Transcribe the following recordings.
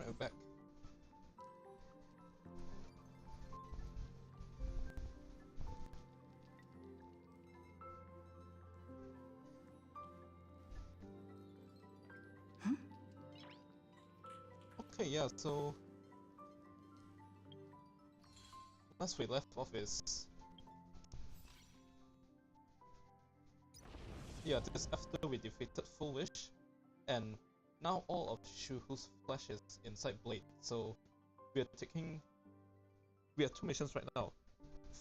Alright, I'm back. Okay, yeah, so last we left off is this after we defeated Full Wish, and now all of Shuhu's flesh is inside Blade, so we have 2 missions right now.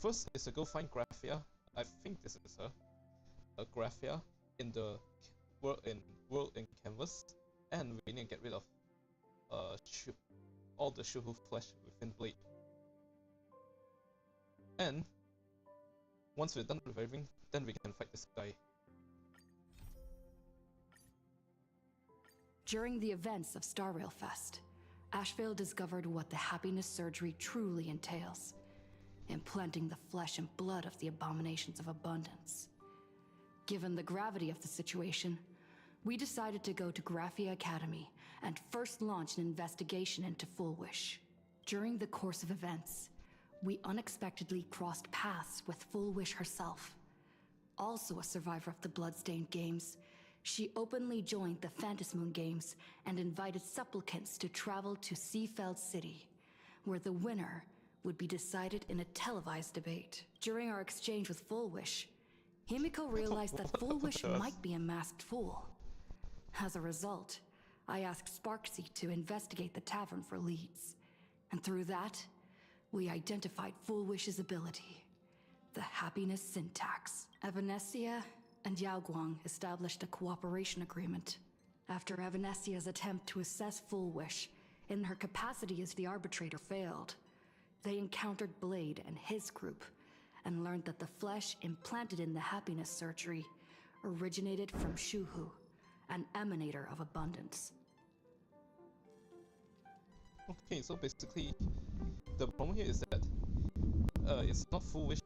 First is to go find Graphia. I think this is a Graphia in the world in Canvas, and we need to get rid of all the Shuhu flesh within Blade. And once we're done reviving, then we can fight this guy. During the events of Star Rail Fest, Ashvale discovered what the happiness surgery truly entails, implanting the flesh and blood of the abominations of abundance. Given the gravity of the situation, we decided to go to Graphia Academy and first launch an investigation into Full Wish. During the course of events, we unexpectedly crossed paths with Full Wish herself. Also a survivor of the Bloodstained Games, she openly joined the Phantasmoon Games and invited supplicants to travel to Seafeld City, where the winner would be decided in a televised debate. During our exchange with Full Wish, Himiko realized that Full Wish might be a masked fool. As a result, I asked Sparksy to investigate the tavern for leads, and through that, we identified Full Wish's ability, the happiness syntax. Evanesia and Yaoguang established a cooperation agreement. After Evanesia's attempt to assess Full Wish in her capacity as the arbitrator failed, they encountered Blade and his group and learned that the flesh implanted in the happiness surgery originated from Shuhu, an emanator of abundance. Okay, so basically, the problem here is that it's not Full Wish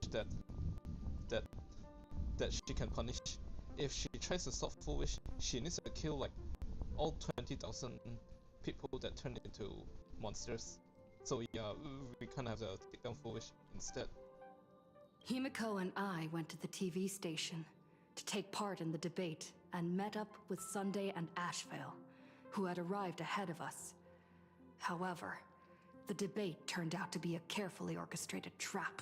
that she can punish. If she tries to stop Full Wish, she needs to kill like all 20,000 people that turn into monsters. So yeah, we kind of have to take down Full Wish instead. Himiko and I went to the TV station to take part in the debate and met up with Sunday and Ashvale, who had arrived ahead of us. However, the debate turned out to be a carefully orchestrated trap.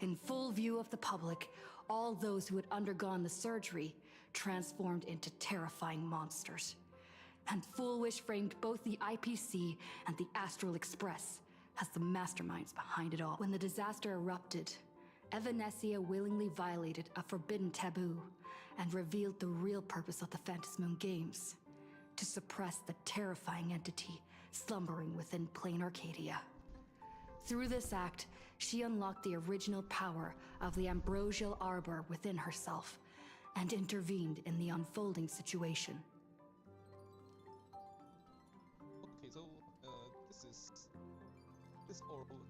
In full view of the public, all those who had undergone the surgery transformed into terrifying monsters. And Full Wish framed both the IPC and the Astral Express as the masterminds behind it all. When the disaster erupted, Evanesia willingly violated a forbidden taboo and revealed the real purpose of the Phantasmoon Games: to suppress the terrifying entity slumbering within plain Arcadia. Through this act, she unlocked the original power of the ambrosial arbor within herself and intervened in the unfolding situation. Okay, so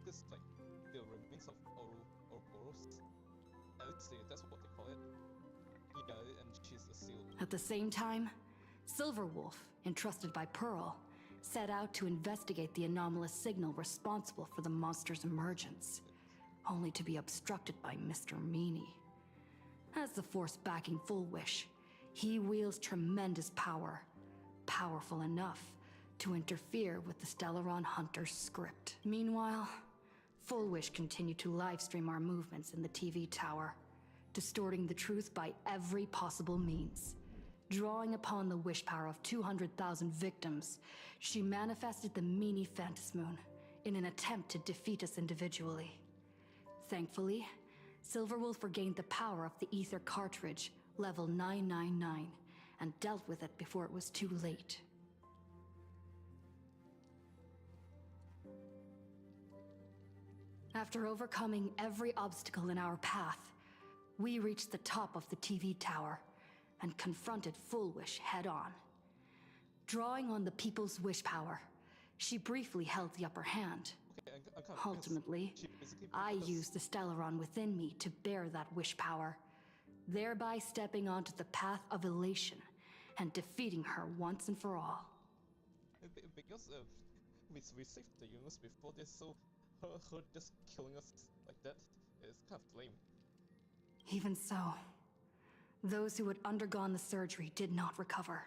this like the remains of Ouroboros. At least that's what they call it. Yeah, and she's a seal. At the same time, Silverwolf, entrusted by Pearl, set out to investigate the anomalous signal responsible for the monster's emergence, only to be obstructed by Mr. Meanie. As the force backing Full Wish, he wields tremendous power, powerful enough to interfere with the Stellaron Hunter's script. Meanwhile, Full Wish continued to livestream our movements in the TV tower, distorting the truth by every possible means. Drawing upon the wish power of 200,000 victims, she manifested the Meanie Phantasmoon in an attempt to defeat us individually. Thankfully, Silverwolf regained the power of the Ether cartridge, level 999, and dealt with it before it was too late. After overcoming every obstacle in our path, we reached the top of the TV tower and confronted Full Wish head-on. Drawing on the people's wish power, she briefly held the upper hand. Okay, Ultimately, I used the Stellaron within me to bear that wish power, thereby stepping onto the path of elation and defeating her once and for all. we saved the universe before this, so her just killing us like that is kind of lame. Even so, those who had undergone the surgery did not recover.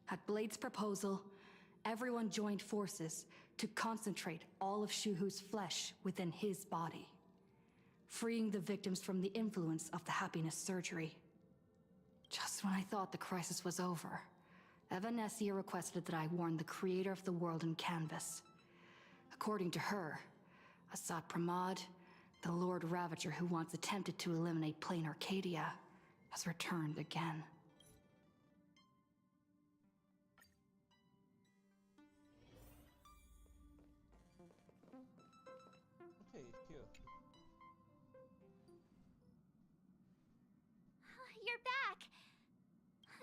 At Blade's proposal, everyone joined forces to concentrate all of Shuhu's flesh within his body, freeing the victims from the influence of the happiness surgery. Just when I thought the crisis was over, Evanesia requested that I warn the creator of the world in canvas. According to her, Assad Pramod, the Lord Ravager who once attempted to eliminate plain Arcadia, has returned again. Okay, here. You're back!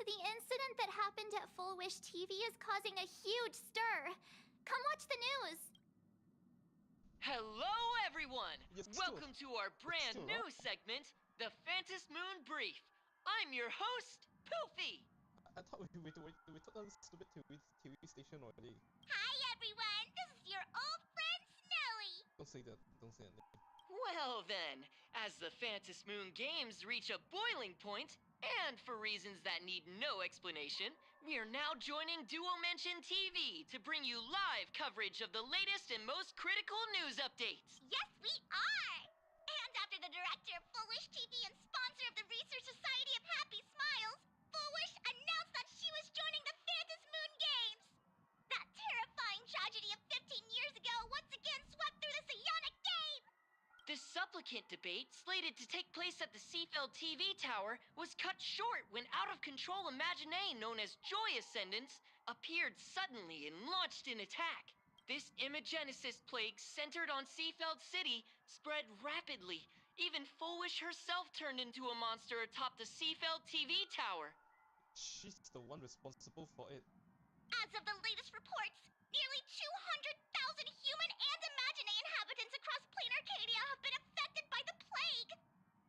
The incident that happened at Full Wish TV is causing a huge stir. Come watch the news! Hello, everyone! Yes, Welcome to our brand still new segment, The Phantom Moon Brief. I'm your host, Poofy! I thought we took on this stupid TV station already. Hi, everyone! This is your old friend, Snowy! Don't say that name. Well then, as the Phantom Moon games reach a boiling point, and for reasons that need no explanation, we are now joining Duo Mention TV to bring you live coverage of the latest and most critical news updates. Yes, we are! And after the director of Full Wish TV and sponsor of the Research Society of Happy Smiles, Full Wish announced that she was joining the Phantom Moon Games! That terrifying tragedy of 15 years ago once again swept through the psionic game! The supplicant debate, slated to take place at the Seafeld TV tower, was cut short when out-of-control Imagenesis known as Joy Ascendants appeared suddenly and launched an attack. This Imagenesis plague centered on Seafeld City spread rapidly. Even Full Wish herself turned into a monster atop the Seafeld TV tower. She's the one responsible for it. As of the latest reports, nearly 200,000 human and Imagenesis inhabitants across plain Arcadia have been affected by the plague.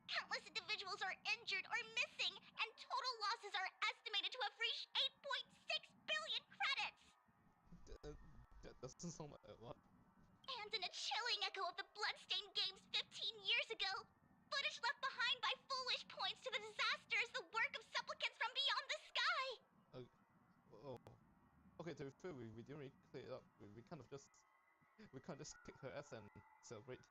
Countless individuals are injured or missing, and total losses are estimated to have reached 8.6 billion credits. That doesn't sound like a lot. And in a chilling echo of the Bloodstained Games 15 years ago, footage left behind by Full Wish points to the disaster as the work of supplicants from beyond the sky. Oh. Okay, to be fair, we didn't really clear it up. We can't just kick her ass and celebrate.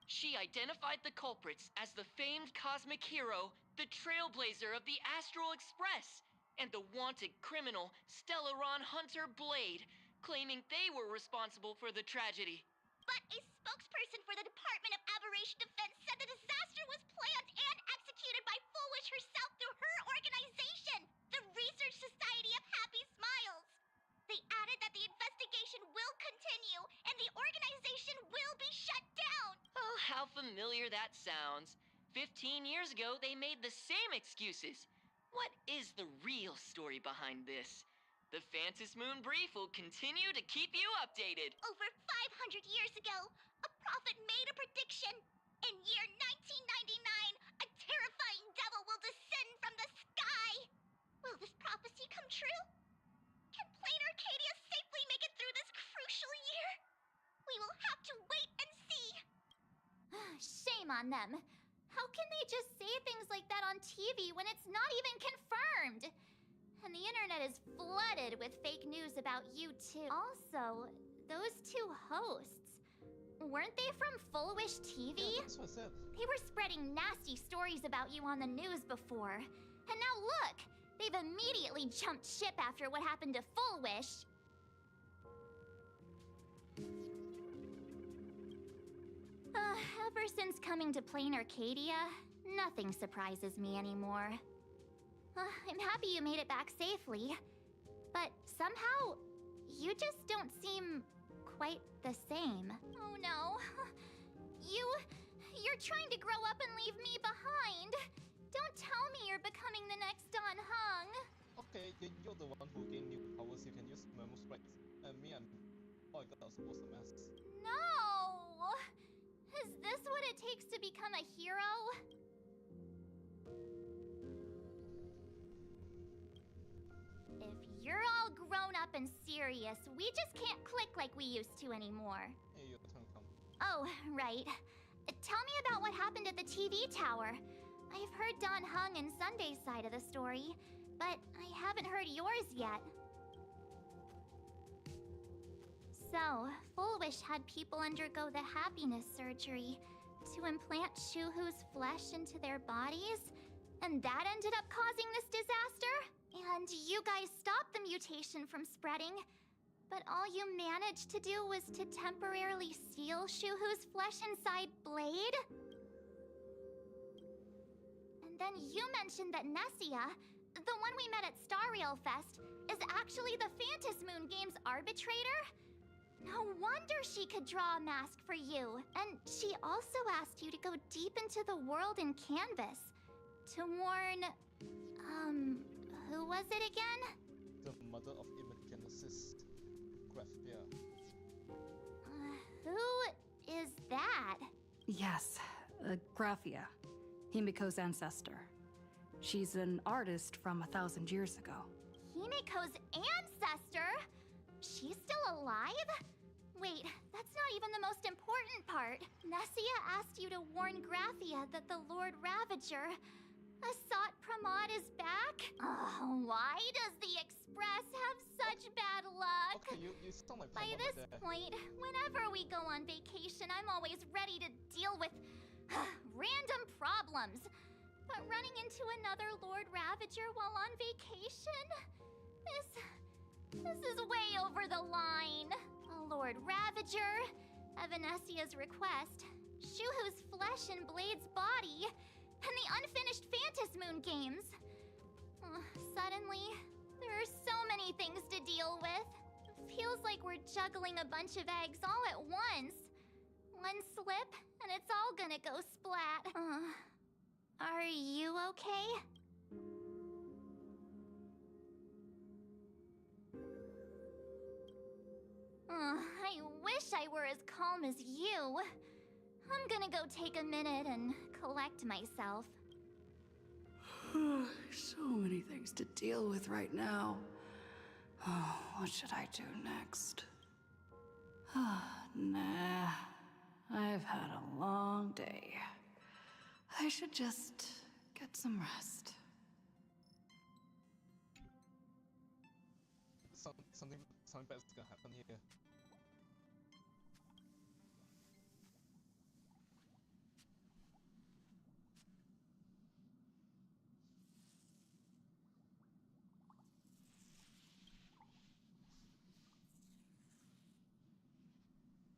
She identified the culprits as the famed cosmic hero, the trailblazer of the Astral Express, and the wanted criminal, Stellaron Hunter Blade, claiming they were responsible for the tragedy. But a spokesperson for the Department of Aberration Defense said the disaster was planned and executed by Full Wish herself through her organization, the Research Society of Happy Smiles. They added that the investigation will continue and the organization will be shut down. Oh, how familiar that sounds. 15 years ago, they made the same excuses. What is the real story behind this? The Phantom Moon Brief will continue to keep you updated. Over 500 years ago, a prophet made a prediction. In year 1999, a terrifying devil will descend from the sky. Will this prophecy come true? Can plain Arcadia safely make it through this crucial year? We will have to wait and see. Shame on them. How can they just say things like that on TV when it's not even confirmed? And the internet is flooded with fake news about you too. Also, those two hosts, weren't they from Full Wish TV? Yeah, that's what I said. They were spreading nasty stories about you on the news before. And now look, they've immediately jumped ship after what happened to Full Wish. Ever since coming to plain Arcadia, nothing surprises me anymore. I'm happy you made it back safely, but somehow, you just don't seem quite the same. Oh no. You're trying to grow up and leave me behind. Don't tell me you're becoming the next Don Hung. Okay, you're the one who gained new powers. You can use memo sprites. And me, all I got was a mess. No! Is this what it takes to become a hero? If you're all grown up and something serious. We just can't click like we used to anymore. Hey, your turn come. Oh, right. Tell me about what happened at the TV tower. I've heard Don Hung and Sunday's side of the story, but I haven't heard yours yet. So, Full Wish had people undergo the happiness surgery to implant Shuhu's flesh into their bodies, and that ended up causing this disaster? And you guys stopped the mutation from spreading, but all you managed to do was to temporarily seal Shuhu's flesh inside Blade? And then you mentioned that Nessia, the one we met at Star Rail Fest, is actually the Phantas Moon Games arbitrator? No wonder she could draw a mask for you. And she also asked you to go deep into the world in Canvas to warn... who was it again? The mother of Imagenesis, Graphia. Who is that? Yes, Graphia, Himiko's ancestor. She's an artist from 1,000 years ago. Himiko's ancestor? She's still alive? Wait, that's not even the most important part. Nessia asked you to warn Graphia that the Lord Ravager, Asat Pramod, is back? Oh, why does the Express have such bad luck? Okay, you sound like By Pramod this there. point, whenever we go on vacation, I'm always ready to deal with random problems. But running into another Lord Ravager while on vacation? This is way over the line. A Lord Ravager, Evanessia's request, Shuhu's flesh and Blade's body, and the unfinished Phantas Moon Games. Suddenly, there are so many things to deal with. Feels like we're juggling a bunch of eggs all at once. One slip, and it's all gonna go splat. Are you okay? I wish I were as calm as you. I'm gonna go take a minute and collect myself. So many things to deal with right now. Oh, what should I do next? Nah, I've had a long day. I should just get some rest. Something bad's gonna happen here.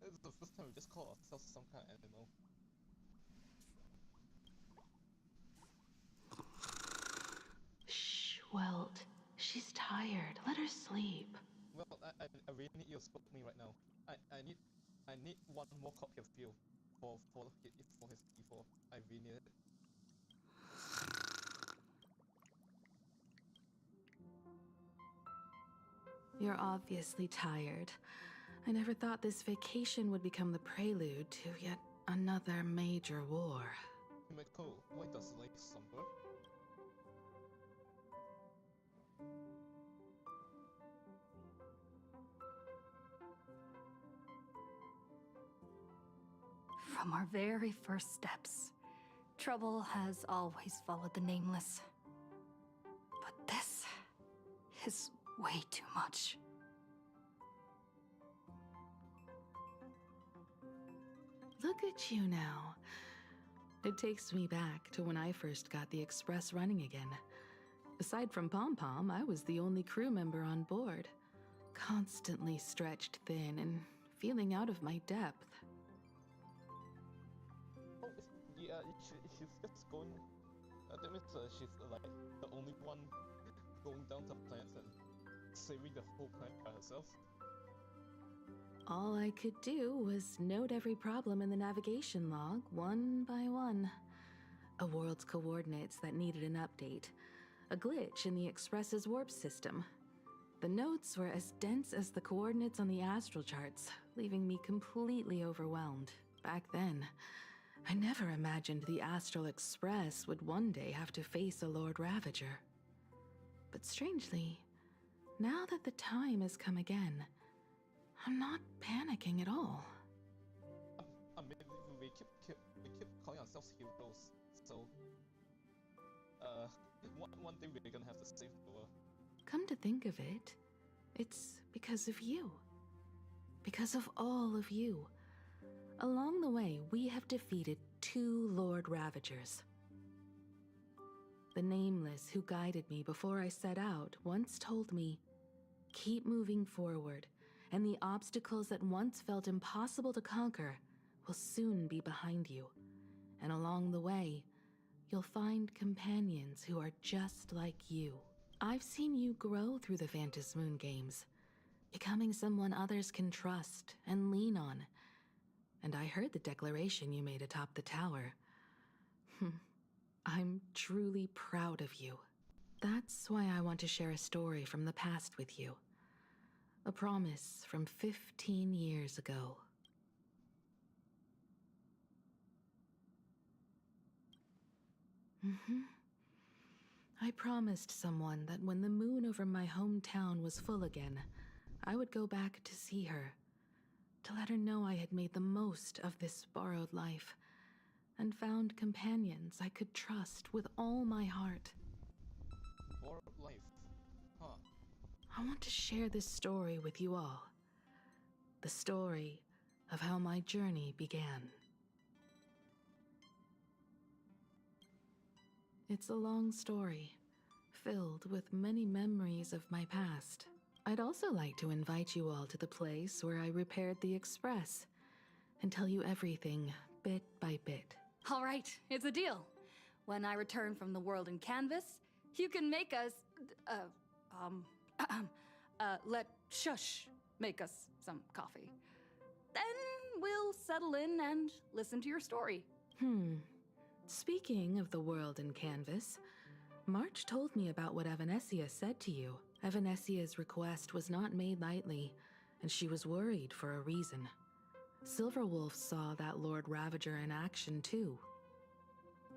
This is the first time we just call ourselves some kind of animal. Shh, Welt. She's tired. Let her sleep. Well, I really need you to spoke to me right now. I need one more copy of you for his before. I really need it. You're obviously tired. I never thought this vacation would become the prelude to yet another major war. Himiko, why does Lake slumber? From our very first steps, trouble has always followed the Nameless. But this is way too much. Look at you now. It takes me back to when I first got the Express running again. Aside from Pom Pom, I was the only crew member on board, constantly stretched thin and feeling out of my depth. Oh, yeah, she's just going. That means she's like the only one going down to planets and saving the whole planet by herself. All I could do was note every problem in the navigation log, one by one. A world's coordinates that needed an update. A glitch in the Express's warp system. The notes were as dense as the coordinates on the astral charts, leaving me completely overwhelmed. Back then, I never imagined the Astral Express would one day have to face a Lord Ravager. But strangely, now that the time has come again, I'm not panicking at all. I mean, we keep calling ourselves heroes, so one day we're gonna have to save the world. Come to think of it, it's because of you. Because of all of you. Along the way, we have defeated 2 Lord Ravagers. The Nameless who guided me before I set out once told me, keep moving forward, and the obstacles that once felt impossible to conquer will soon be behind you. And along the way, you'll find companions who are just like you. I've seen you grow through the Phantom Moon games, becoming someone others can trust and lean on. And I heard the declaration you made atop the tower. I'm truly proud of you. That's why I want to share a story from the past with you. A promise from 15 years ago. I promised someone that when the moon over my hometown was full again, I would go back to see her, to let her know I had made the most of this borrowed life, and found companions I could trust with all my heart. Borrowed life, huh? I want to share this story with you all. The story of how my journey began. It's a long story, filled with many memories of my past. I'd also like to invite you all to the place where I repaired the Express and tell you everything bit by bit. All right, it's a deal. When I return from the world in canvas, you can make us, let Shush make us some coffee. Then we'll settle in and listen to your story. Speaking of the world in canvas, March told me about what Imagenesis said to you. Imagenesis' request was not made lightly, and she was worried for a reason. Silverwolf saw that Lord Ravager in action too.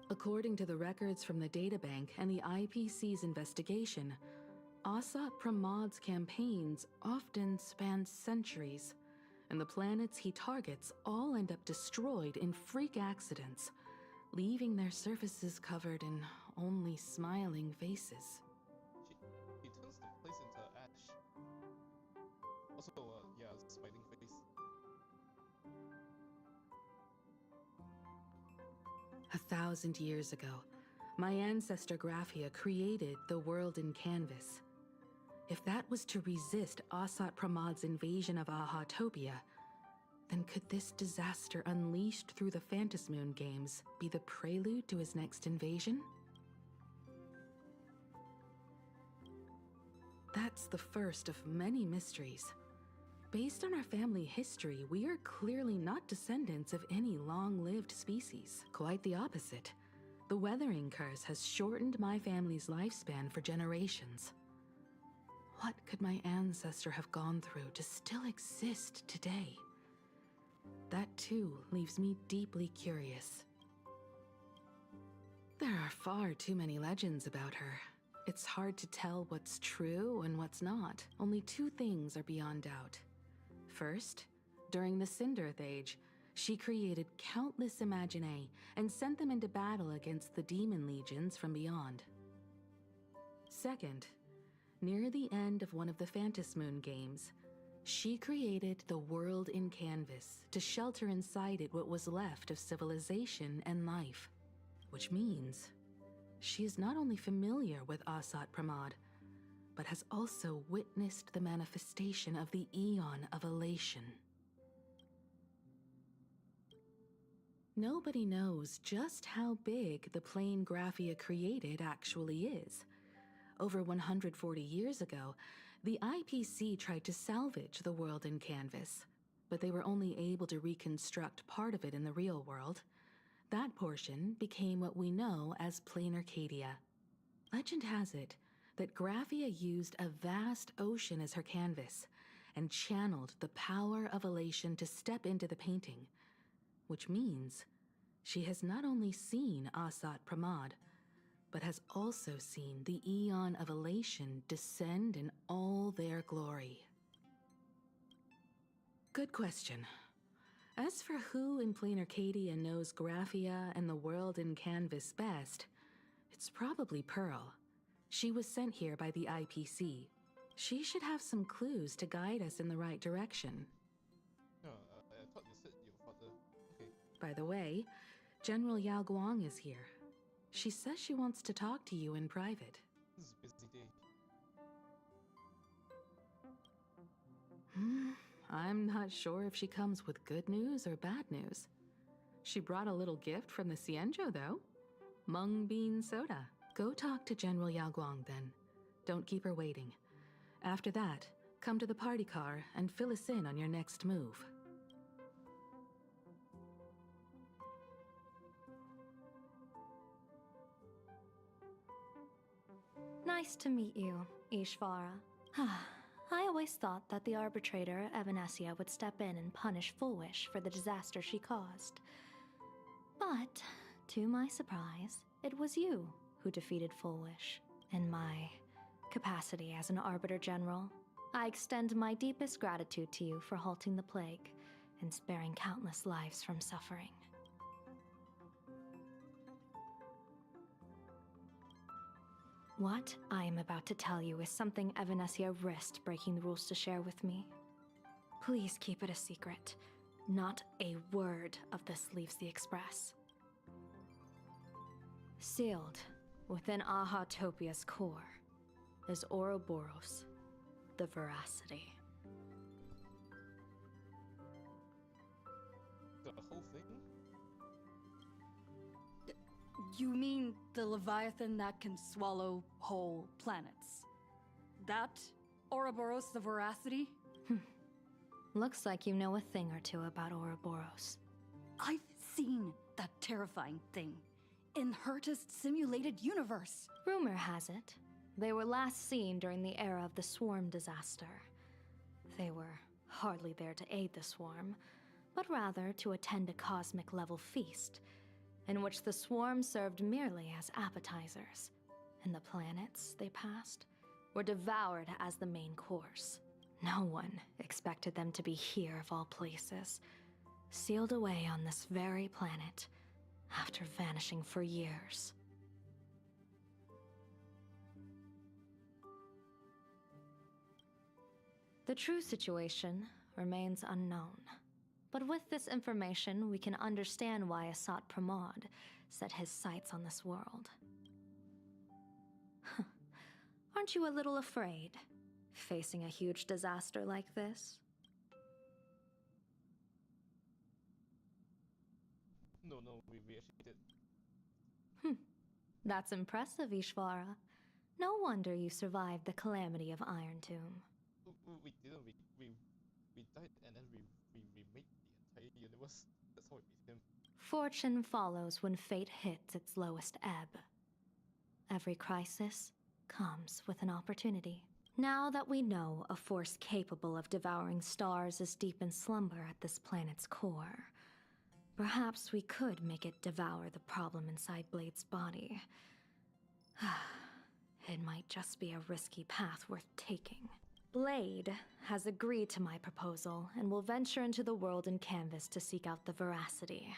According to the records from the databank and the IPC's investigation, Asat Pramad's campaigns often span centuries, and the planets he targets all end up destroyed in freak accidents, leaving their surfaces covered in only smiling faces. He turns the place into ash. Also, yeah, smiling face. 1,000 years ago, my ancestor Graphia created the world in canvas. If that was to resist Asat Pramad's invasion of Ahatopia, then could this disaster unleashed through the Phantom Moon games be the prelude to his next invasion? That's the first of many mysteries. Based on our family history, we are clearly not descendants of any long-lived species. Quite the opposite. The weathering curse has shortened my family's lifespan for generations. What could my ancestor have gone through to still exist today? That too leaves me deeply curious. There are far too many legends about her. It's hard to tell what's true and what's not. Only 2 things are beyond doubt. First, during the Cinderth Age, she created countless Imagenesis and sent them into battle against the demon legions from beyond. Second, near the end of one of the Phantom Moon games, she created the world in canvas to shelter inside it what was left of civilization and life. Which means she is not only familiar with Asat Pramad, but has also witnessed the manifestation of the Eon of Elation. Nobody knows just how big the plane Graphia created actually is. Over 140 years ago, the IPC tried to salvage the world in canvas, but they were only able to reconstruct part of it in the real world. That portion became what we know as Plain Arcadia. Legend has it that Graphia used a vast ocean as her canvas and channeled the power of elation to step into the painting, which means she has not only seen Asat Pramad, but has also seen the Eon of Elation descend in all their glory. Good question. As for who in plain Arcadia knows Graphia and the world in Canvas best, it's probably Pearl. She was sent here by the IPC. She should have some clues to guide us in the right direction. No, I thought you said your father. Okay. By the way, General Yao Guang is here. She says she wants to talk to you in private. This is a busy day. I'm not sure if she comes with good news or bad news. She brought a little gift from the Cienjo, though. Mung bean soda. Go talk to General Yao Guang, then. Don't keep her waiting. After that, come to the party car and fill us in on your next move. Nice to meet you, Ishvara. I always thought that the arbitrator, Evanesia, would step in and punish Fullwish for the disaster she caused. But, to my surprise, it was you who defeated Fullwish. In my capacity as an Arbiter General, I extend my deepest gratitude to you for halting the plague and sparing countless lives from suffering. What I am about to tell you is something Evanesia risked breaking the rules to share with me. Please keep it a secret. Not a word of this leaves the Express. Sealed within Ahatopia's core is Ouroboros, the Veracity. The whole thing? You mean the Leviathan that can swallow whole planets? That Ouroboros the Veracity? Looks like you know a thing or two about Ouroboros. I've seen that terrifying thing in Herta's simulated universe. Rumor has it, they were last seen during the era of the Swarm disaster. They were hardly there to aid the Swarm, but rather to attend a cosmic-level feast, in which the Swarm served merely as appetizers, and the planets they passed were devoured as the main course. No one expected them to be here of all places, sealed away on this very planet, after vanishing for years. The true situation remains unknown. But with this information, we can understand why Asat Pramod set his sights on this world. Aren't you a little afraid, facing a huge disaster like this? No, we actually did. That's impressive, Ishvara. No wonder you survived the calamity of Iron Tomb. We didn't. We died and then we remade the entire universe. That's how we beat him. Fortune follows when fate hits its lowest ebb. Every crisis comes with an opportunity. Now that we know a force capable of devouring stars is deep in slumber at this planet's core, perhaps we could make it devour the problem inside Blade's body. It might just be a risky path worth taking. Blade has agreed to my proposal and will venture into the world in Canvas to seek out the Veracity.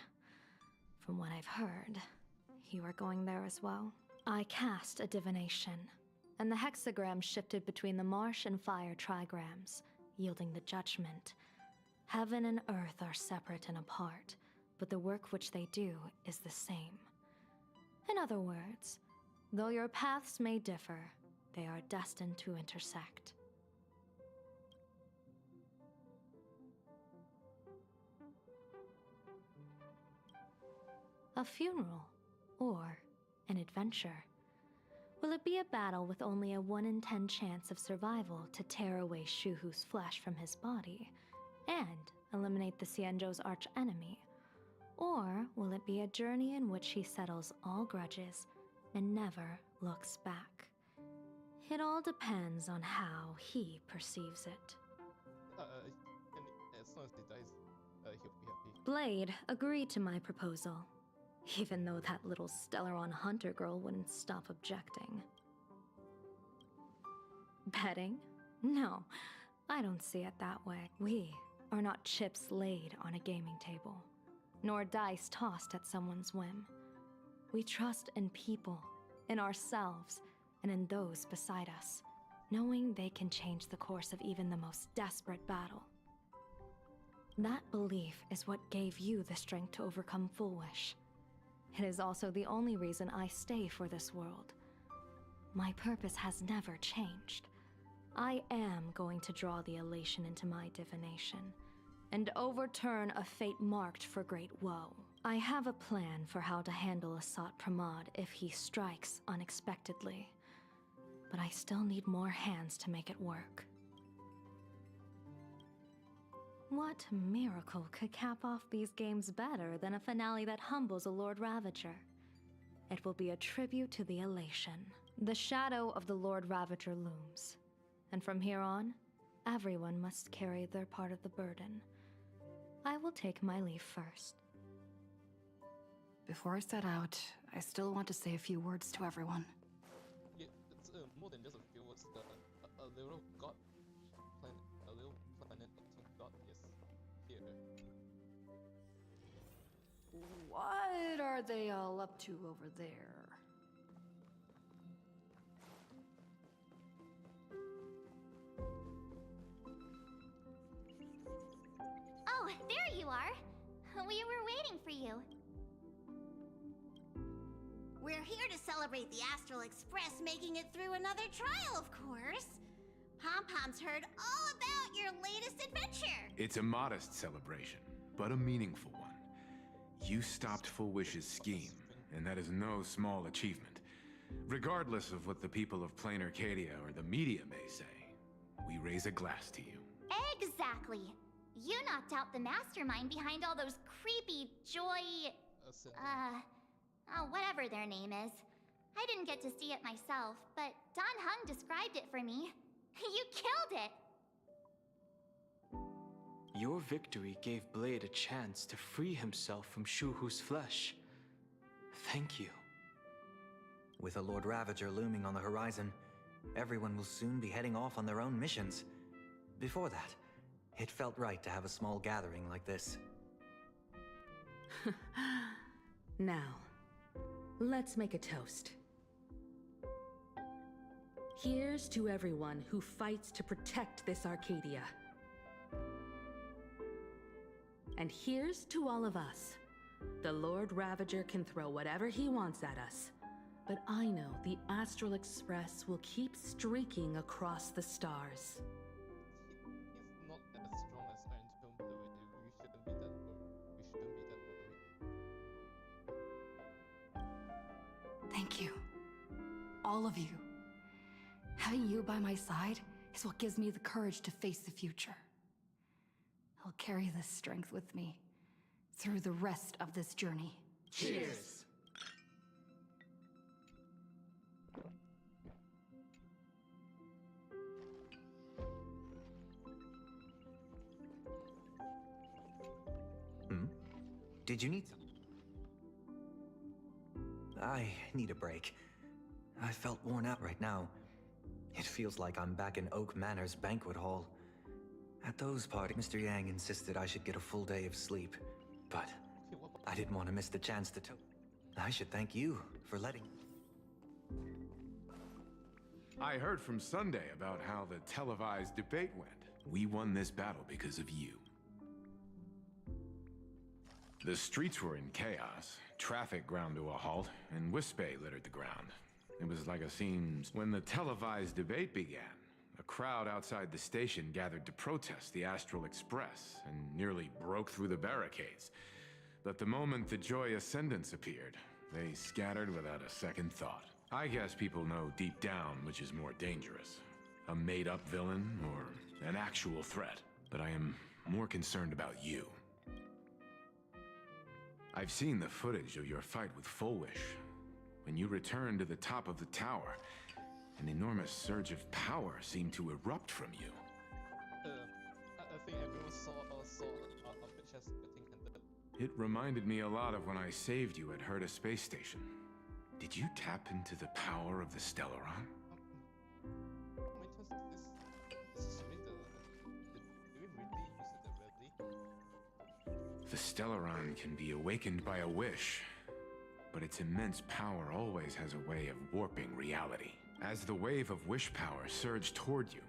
From what I've heard, you are going there as well. I cast a divination, and the hexagram shifted between the marsh and fire trigrams, yielding the judgment. Heaven and earth are separate and apart, but the work which they do is the same. In other words, though your paths may differ, they are destined to intersect. A funeral, or an adventure. Will it be a battle with only a 1 in 10 chance of survival to tear away Shuhu's flesh from his body, and eliminate the Cienjo's arch-enemy? Or will it be a journey in which he settles all grudges and never looks back? It all depends on how he perceives it. And as long as he dies, he'll be happy. Blade agreed to my proposal. even though that little Stellaron hunter girl wouldn't stop objecting. Betting? No, I don't see it that way. We are not chips laid on a gaming table, nor dice tossed at someone's whim. We trust in people, in ourselves, and in those beside us, knowing they can change the course of even the most desperate battle. That belief is what gave you the strength to overcome Full Wish. It is also the only reason I stay for this world. My purpose has never changed. I am going to draw the elation into my divination, and overturn a fate marked for great woe. I have a plan for how to handle Asat Pramod if he strikes unexpectedly, but I still need more hands to make it work. What miracle could cap off these games better than a finale that humbles a Lord Ravager? It will be a tribute to the elation. The shadow of the Lord Ravager looms, and from here on, everyone must carry their part of the burden. I will take my leave first. Before I set out, I still want to say a few words to everyone. Yeah, it's more than just a few words. A little god planet, a little planet god, yes, here. What are they all up to over there? Oh, there you are. We were waiting for you. We're here to celebrate the Astral Express making it through another trial, of course. Pom-Pom's heard all about your latest adventure. It's a modest celebration, but a meaningful one. You stopped Full Wish's scheme, and that is no small achievement. Regardless of what the people of Plain Arcadia or the media may say, we raise a glass to you. Exactly. You knocked out the mastermind behind all those creepy Joy... whatever their name is. I didn't get to see it myself, but Don Hung described it for me. You killed it! Your victory gave Blade a chance to free himself from Shuhu's flesh. Thank you. With a Lord Ravager looming on the horizon, everyone will soon be heading off on their own missions. Before that, it felt right to have a small gathering like this. Now, let's make a toast. Here's to everyone who fights to protect this Arcadia. And here's to all of us. The Lord Ravager can throw whatever he wants at us, but I know the Astral Express will keep streaking across the stars. He's not as strong as Iron Tomb, though. We shouldn't be that worried. We shouldn't be that worried. Thank you. All of you. Having you by my side is what gives me the courage to face the future. I'll carry this strength with me through the rest of this journey. Cheers! Did you need some? I need a break. I felt worn out right now. It feels like I'm back in Oak Manor's banquet hall. At those parties, Mr. Yang insisted I should get a full day of sleep. But I didn't want to miss the chance to I should thank you for letting... I heard from Sunday about how the televised debate went. We won this battle because of you. The streets were in chaos, traffic ground to a halt, and Wispay littered the ground. It was like a scene when the televised debate began. A crowd outside the station gathered to protest the Astral Express and nearly broke through the barricades. But the moment the Joy Ascendants appeared, they scattered without a second thought. I guess people know deep down which is more dangerous, a made-up villain or an actual threat. But I am more concerned about you. I've seen the footage of your fight with Full Wish. When you returned to the top of the tower, an enormous surge of power seemed to erupt from you. I think everyone saw a picture getting handed It reminded me a lot of when I saved you at Herta Space Station. Did you tap into the power of the Stellaron? This is really did we really use it already? The Stellaron can be awakened by a wish, but its immense power always has a way of warping reality. As the wave of wish power surged toward you,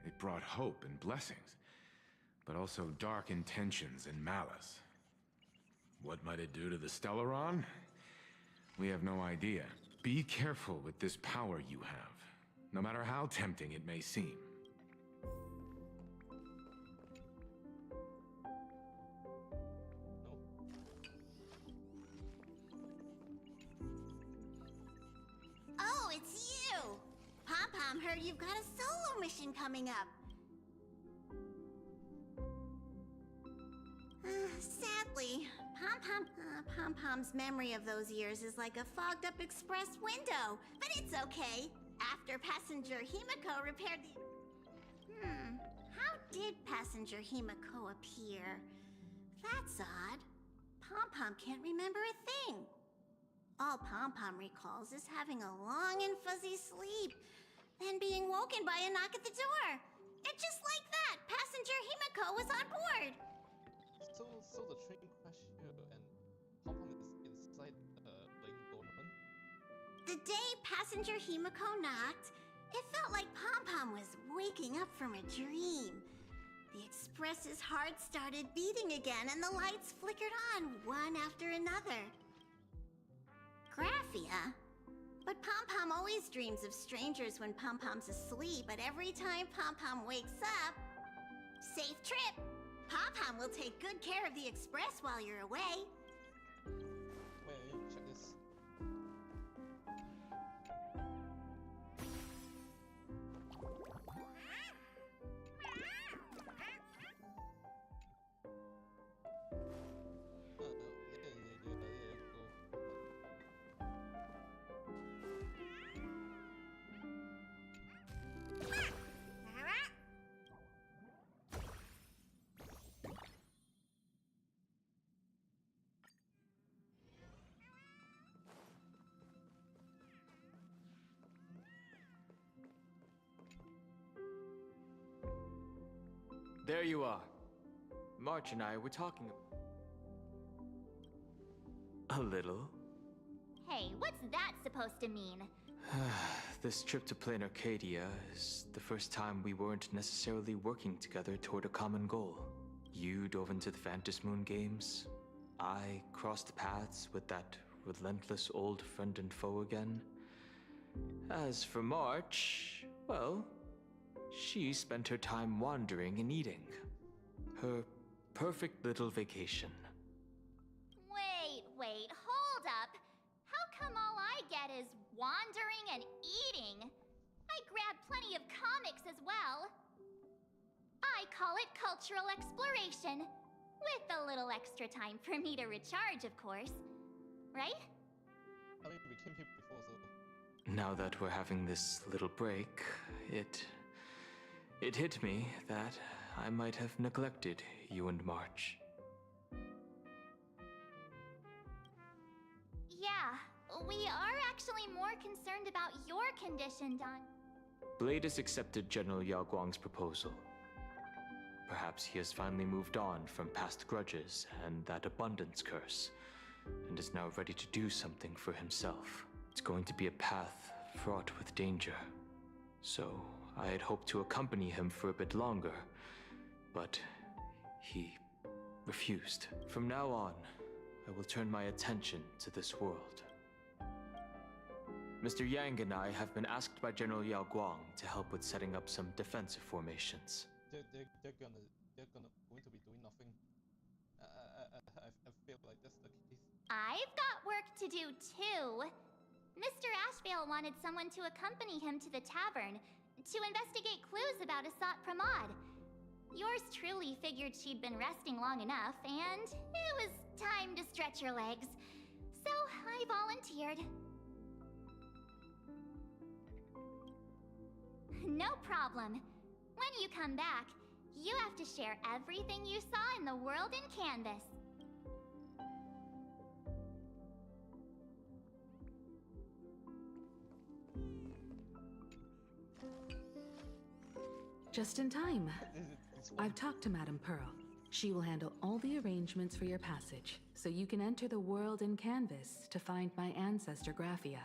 it brought hope and blessings, but also dark intentions and malice. What might it do to the Stellaron? We have no idea. Be careful with this power you have, no matter how tempting it may seem. Oh, it's you! Pom-Pom heard you've got a solo mission coming up. Sadly, Pom-Pom's memory of those years is like a fogged-up express window. But it's okay. After Passenger Himiko repaired the... How did Passenger Himiko appear? That's odd. Pom-Pom can't remember a thing. All Pom-Pom recalls is having a long and fuzzy sleep, then being woken by a knock at the door. And just like that, Passenger Himiko was on board. So the train crashed here, and Pom-Pom is inside playing Doraemon? The day Passenger Himiko knocked, it felt like Pom-Pom was waking up from a dream. The Express's heart started beating again, and the lights flickered on one after another. Graphia? But Pom-Pom always dreams of strangers when Pom-Pom's asleep, but every time Pom-Pom wakes up... Safe trip! Pom-Pom will take good care of the Express while you're away. Wait, check this. There you are. March and I were talking a little. Hey, what's that supposed to mean? This trip to Plain Arcadia is the first time we weren't necessarily working together toward a common goal. You dove into the Phantom Moon games. I crossed paths with that relentless old friend and foe again. As for March, well, she spent her time wandering and eating. Her perfect little vacation. Wait, hold up. How come all I get is wandering and eating? I grab plenty of comics as well. I call it cultural exploration. With a little extra time for me to recharge, of course. Right? I mean, we came here before, so... Now that we're having this little break, it hit me that I might have neglected you and March. Yeah, we are actually more concerned about your condition, Don. Blade has accepted General Yao Guang's proposal. Perhaps he has finally moved on from past grudges and that abundance curse, and is now ready to do something for himself. It's going to be a path fraught with danger. So, I had hoped to accompany him for a bit longer, but he refused. From now on, I will turn my attention to this world. Mr. Yang and I have been asked by General Yao Guang to help with setting up some defensive formations. They're going to be doing nothing. I feel like that's the case. I've got work to do too. Mr. Ashvale wanted someone to accompany him to the tavern to investigate clues about Asat Pramod. Yours truly figured she'd been resting long enough, and it was time to stretch her legs. So I volunteered. No problem. When you come back, you have to share everything you saw in the world in Canvas. Just in time. I've talked to Madame Pearl. She will handle all the arrangements for your passage, so you can enter the world in canvas to find my ancestor Graphia.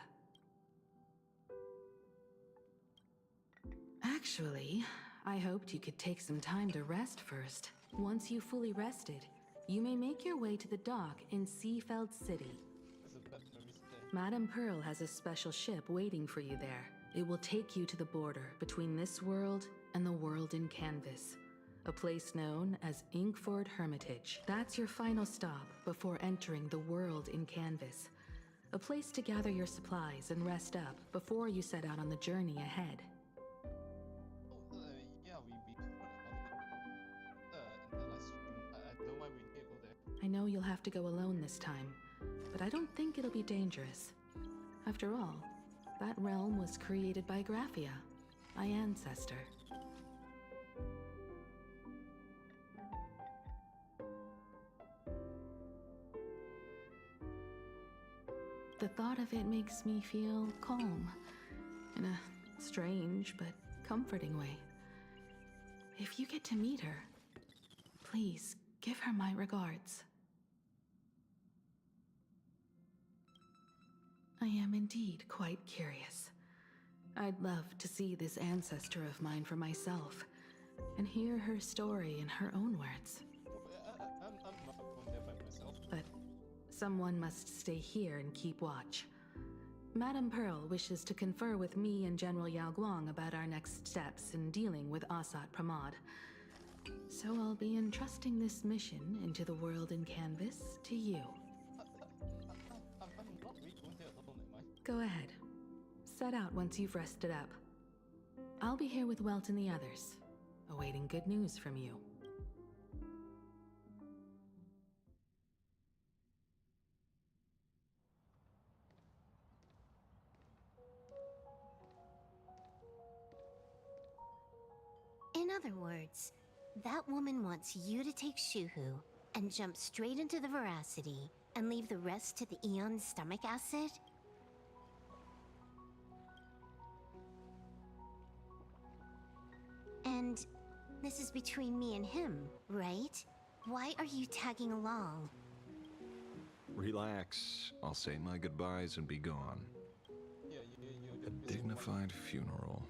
Actually, I hoped you could take some time to rest first. Once you've fully rested, you may make your way to the dock in Seafeld City. Madame Pearl has a special ship waiting for you there. It will take you to the border between this world and the world in canvas, a place known as Inkford Hermitage. That's your final stop before entering the world in canvas, a place to gather your supplies and rest up before you set out on the journey ahead. Yeah, we covered about it in the live stream. I don't mind we can go there. I know you'll have to go alone this time, but I don't think it'll be dangerous. After all, that realm was created by Graphia, my ancestor. The thought of it makes me feel calm, in a strange but comforting way. If you get to meet her, please give her my regards. I am indeed quite curious. I'd love to see this ancestor of mine for myself, and hear her story in her own words. I'm not going there by myself. But someone must stay here and keep watch. Madame Pearl wishes to confer with me and General Yao Guang about our next steps in dealing with Asat Pramod. So I'll be entrusting this mission into the world in canvas to you. I'm not really going there alone, am I? Go ahead. Set out once you've rested up. I'll be here with Welt and the others, awaiting good news from you. In other words, that woman wants you to take Shuhu and jump straight into the Veracity and leave the rest to the Eon's stomach acid? And this is between me and him, right? Why are you tagging along? Relax. I'll say my goodbyes and be gone. Yeah, A dignified funeral,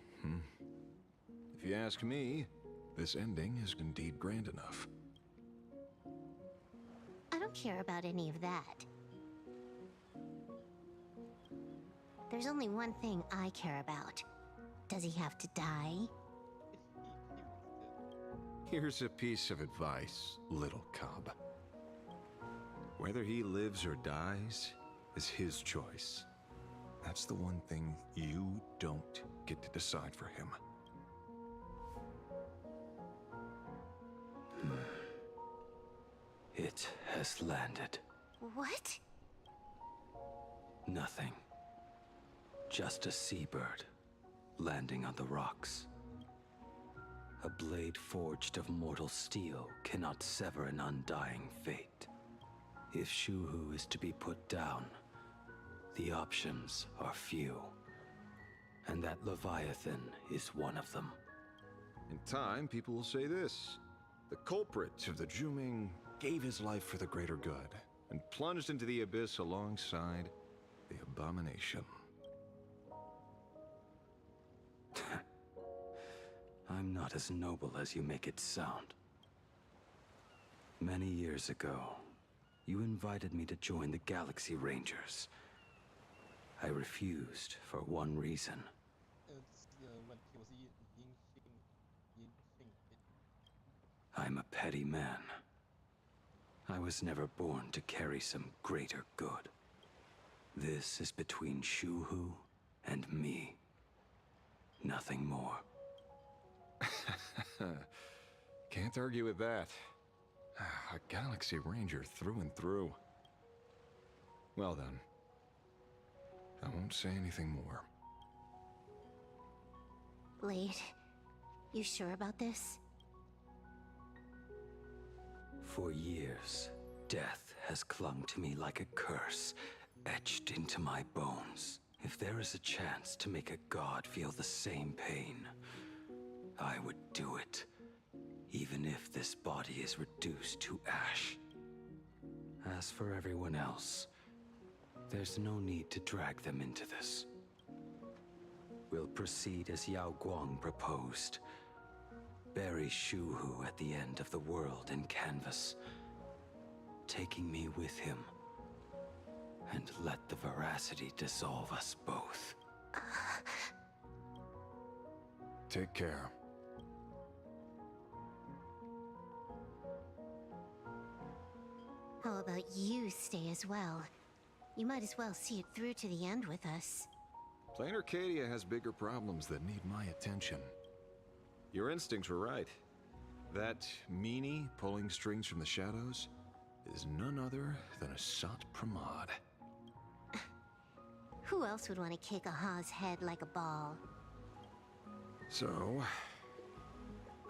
If you ask me, this ending is indeed grand enough. I don't care about any of that. There's only one thing I care about. Does he have to die? Here's a piece of advice, little cub. Whether he lives or dies is his choice. That's the one thing you don't get to decide for him. It has landed. What? Nothing. Just a seabird landing on the rocks. A blade forged of mortal steel cannot sever an undying fate. If Shuhu is to be put down, the options are few. And that Leviathan is one of them. In time, people will say this. The culprit of the Juming gave his life for the greater good and plunged into the abyss alongside the abomination. I'm not as noble as you make it sound. Many years ago, you invited me to join the Galaxy Rangers. I refused for one reason. It's when he was I'm a petty man. I was never born to carry some greater good. This is between Shuhu and me. Nothing more. Can't argue with that. A Galaxy Ranger through and through. Well then. I won't say anything more. Blade, you sure about this? For years, death has clung to me like a curse, etched into my bones. If there is a chance to make a god feel the same pain, I would do it, even if this body is reduced to ash. As for everyone else, there's no need to drag them into this. We'll proceed as Yao Guang proposed. Bury Shu Hu at the end of the world in canvas, taking me with him, and let the veracity dissolve us both. Take care. How about you stay as well? You might as well see it through to the end with us. Plain Arcadia has bigger problems that need my attention. Your instincts were right. That meanie pulling strings from the shadows is none other than Asat Pramod. Who else would want to kick a Ha's head like a ball? So,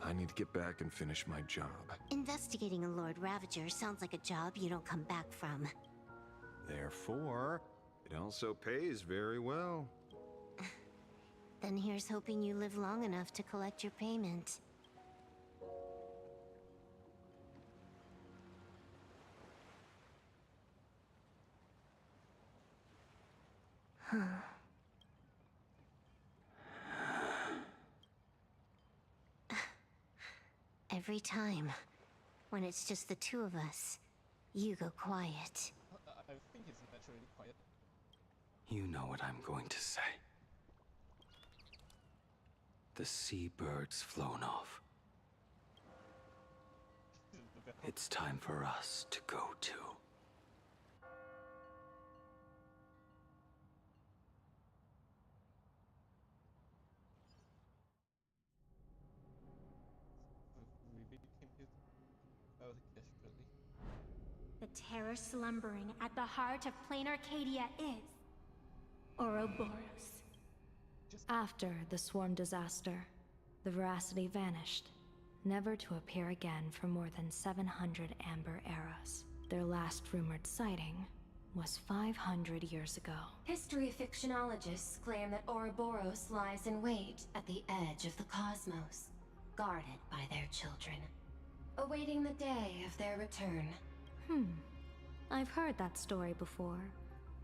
I need to get back and finish my job. Investigating a Lord Ravager sounds like a job you don't come back from. Therefore, it also pays very well. Then here's hoping you live long enough to collect your payment. Huh. Every time, when it's just the two of us, you go quiet. I think he's naturally quiet. You know what I'm going to say. The seabird's flown off. It's time for us to go too. We became hit desperately. The terror slumbering at the heart of Plain Arcadia is Ouroboros. After the swarm disaster, the veracity vanished, never to appear again for more than 700 Amber eras. Their last rumored sighting was 500 years ago. History fictionologists claim that Ouroboros lies in wait at the edge of the cosmos, guarded by their children, awaiting the day of their return. I've heard that story before,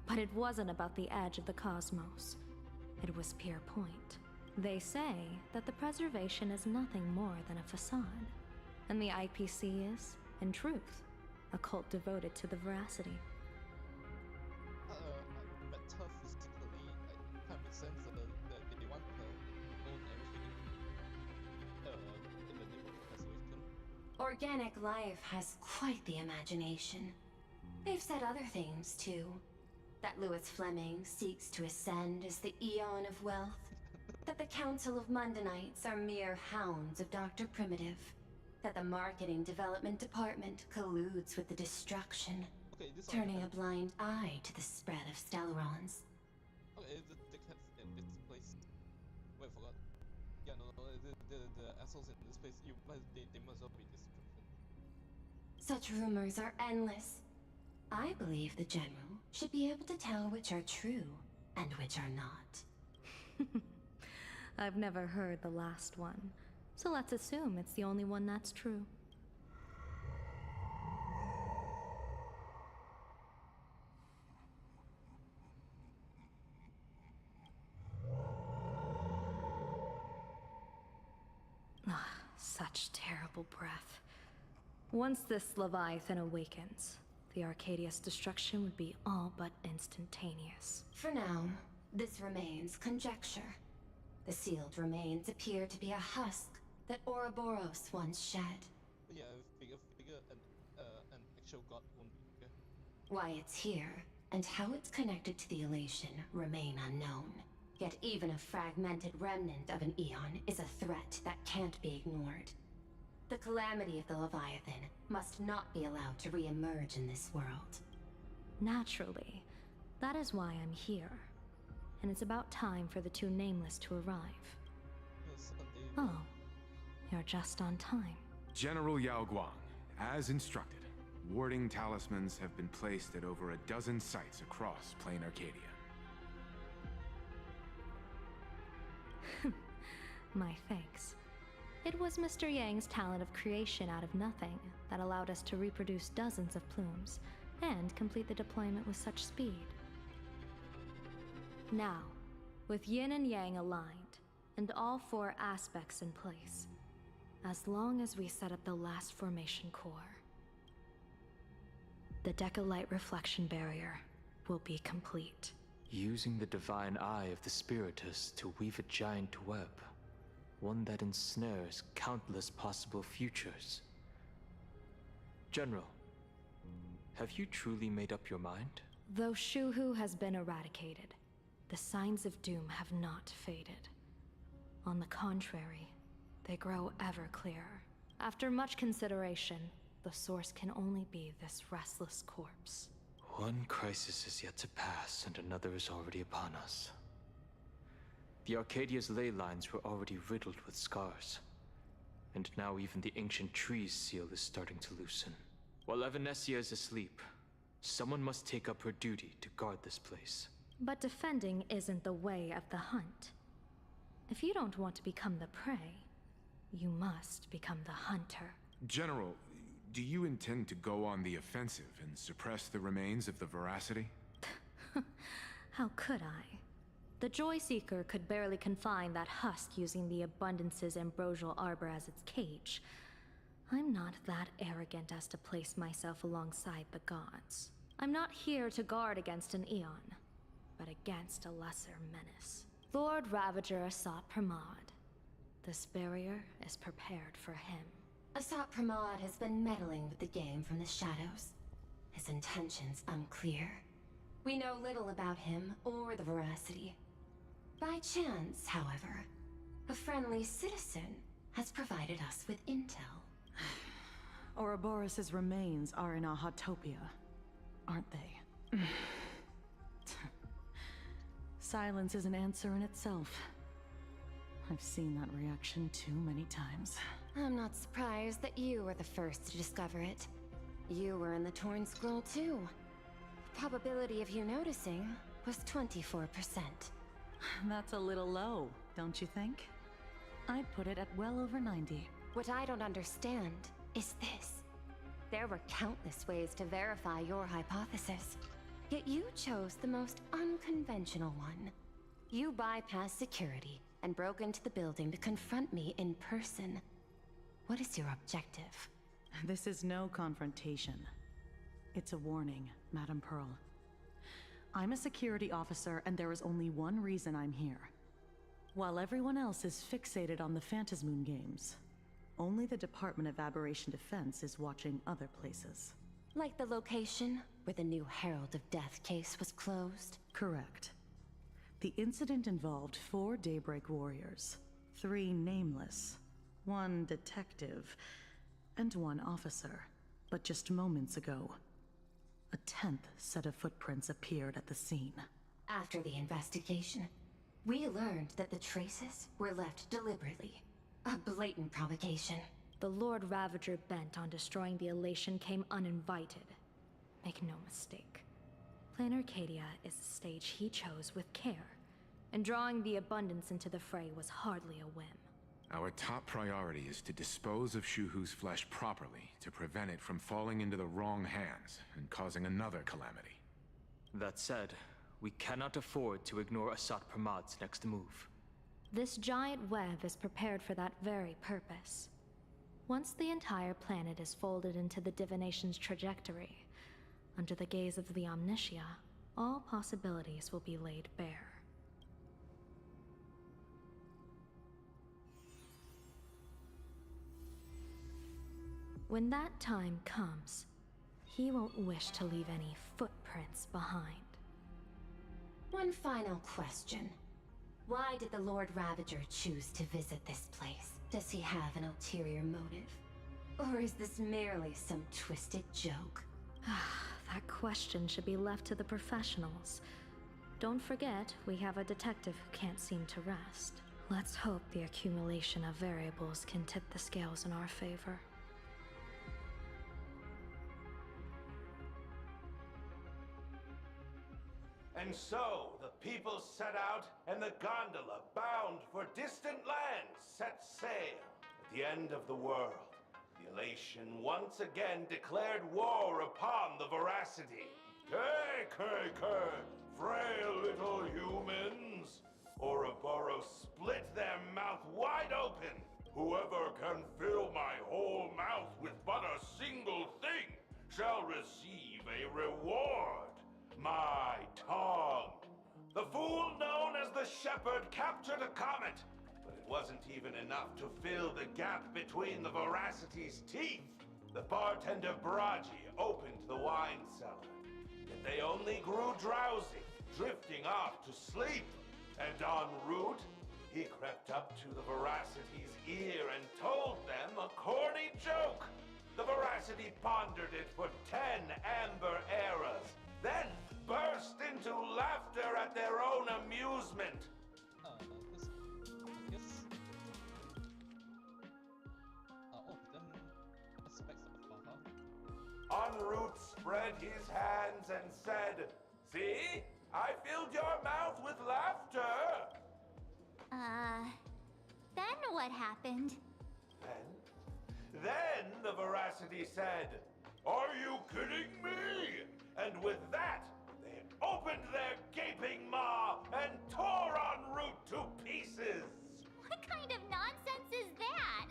but it wasn't about the edge of the cosmos. It was Pier Point. They say that the preservation is nothing more than a facade, and the IPC is, in truth, a cult devoted to the veracity. Metaphysically, it can make sense that they want to own everything in the name of preservation. Organic life has quite the imagination. They've said other things, too. That Louis Fleming seeks to ascend as the Eon of Wealth. That the Council of Mundanites are mere hounds of Dr. Primitive. That the Marketing Development Department colludes with the destruction, turning a blind eye to the spread of Stellarons. Okay, the cats in this place. Wait, I forgot. Yeah, no, the assholes in this place, they must all be destruction. Such rumors are endless. I believe the General should be able to tell which are true and which are not. I've never heard the last one, so let's assume it's the only one that's true. Such terrible breath. Once this Leviathan awakens, the Arcadia's destruction would be all but instantaneous. For now, this remains conjecture. The sealed remains appear to be a husk that Ouroboros once shed. Yeah, figure an actual god won't be here. Why it's here, and how it's connected to the elation, remain unknown. Yet even a fragmented remnant of an Eon is a threat that can't be ignored. The calamity of the Leviathan must not be allowed to re-emerge in this world. Naturally. That is why I'm here. And it's about time for the two Nameless to arrive. Oh, you're just on time. General Yao Guang, as instructed, warding talismans have been placed at over a dozen sites across Plain Arcadia. My thanks. It was Mr. Yang's talent of creation out of nothing that allowed us to reproduce dozens of plumes and complete the deployment with such speed. Now, with yin and yang aligned, and all 4 aspects in place, as long as we set up the last formation core, the Decalight reflection barrier will be complete. Using the divine eye of the Spiritus to weave a giant web, one that ensnares countless possible futures. General, have you truly made up your mind? Though Shuhu has been eradicated, the signs of doom have not faded. On the contrary, they grow ever clearer. After much consideration, the source can only be this restless corpse. One crisis is yet to pass, and another is already upon us. The Arcadia's ley lines were already riddled with scars. And now even the ancient tree's seal is starting to loosen. While Evanesia is asleep, someone must take up her duty to guard this place. But defending isn't the way of the hunt. If you don't want to become the prey, you must become the hunter. General, do you intend to go on the offensive and suppress the remains of the Veracity? How could I? The Joy Seeker could barely confine that husk using the Abundance's ambrosial arbor as its cage. I'm not that arrogant as to place myself alongside the gods. I'm not here to guard against an Eon, but against a lesser menace. Lord Ravager Asat Pramod. This barrier is prepared for him. Asat Pramod has been meddling with the game from the shadows. His intentions unclear. We know little about him or the Veracity. By chance, however, a friendly citizen has provided us with intel. Ouroboros' remains are in Ahatopia, aren't they? Silence is an answer in itself. I've seen that reaction too many times. I'm not surprised that you were the first to discover it. You were in the Torn Scroll too. The probability of you noticing was 24%. That's a little low, don't you think? I'd put it at well over 90. What I don't understand is this. There were countless ways to verify your hypothesis. Yet you chose the most unconventional one. You bypassed security and broke into the building to confront me in person. What is your objective? This is no confrontation. It's a warning, Madame Pearl. I'm a security officer, and there is only one reason I'm here. While everyone else is fixated on the Phantasmoon games, only the Department of Aberration Defense is watching other places. Like the location where the new Herald of Death case was closed? Correct. The incident involved 4 Daybreak warriors, 3 nameless, 1 detective, and 1 officer. But just moments ago, a 10th set of footprints appeared at the scene. After the investigation, we learned that the traces were left deliberately. A blatant provocation. The Lord Ravager bent on destroying the Elation came uninvited. Make no mistake. Plan Arcadia is a stage he chose with care, and drawing the Abundance into the fray was hardly a whim. Our top priority is to dispose of Shuhu's flesh properly to prevent it from falling into the wrong hands and causing another calamity. That said, we cannot afford to ignore Asat Pramod's next move. This giant web is prepared for that very purpose. Once the entire planet is folded into the divination's trajectory, under the gaze of the Omnitia, all possibilities will be laid bare. When that time comes, he won't wish to leave any footprints behind. One final question. Why did the Lord Ravager choose to visit this place? Does he have an ulterior motive? Or is this merely some twisted joke? That question should be left to the professionals. Don't forget, we have a detective who can't seem to rest. Let's hope the accumulation of variables can tip the scales in our favor. And so, the people set out, and the gondola, bound for distant lands, set sail. At the end of the world, the elation once again declared war upon the veracity. Frail little humans! Ouroboros split their mouth wide open. Whoever can fill my whole mouth with but a single thing shall receive a reward. My tongue. The fool known as the Shepherd captured a comet, but it wasn't even enough to fill the gap between the Veracity's teeth. The bartender Braji opened the wine cellar, and they only grew drowsy, drifting off to sleep. And en route, he crept up to the Veracity's ear and told them a corny joke. The Veracity pondered it for 10 amber eras, then burst into laughter at their own amusement. En route spread his hands and said, "See? I filled your mouth with laughter." Then what happened? Then the Veracity said, "Are you kidding me?" And with that, they opened their gaping maw and tore en route to pieces. What kind of nonsense is that?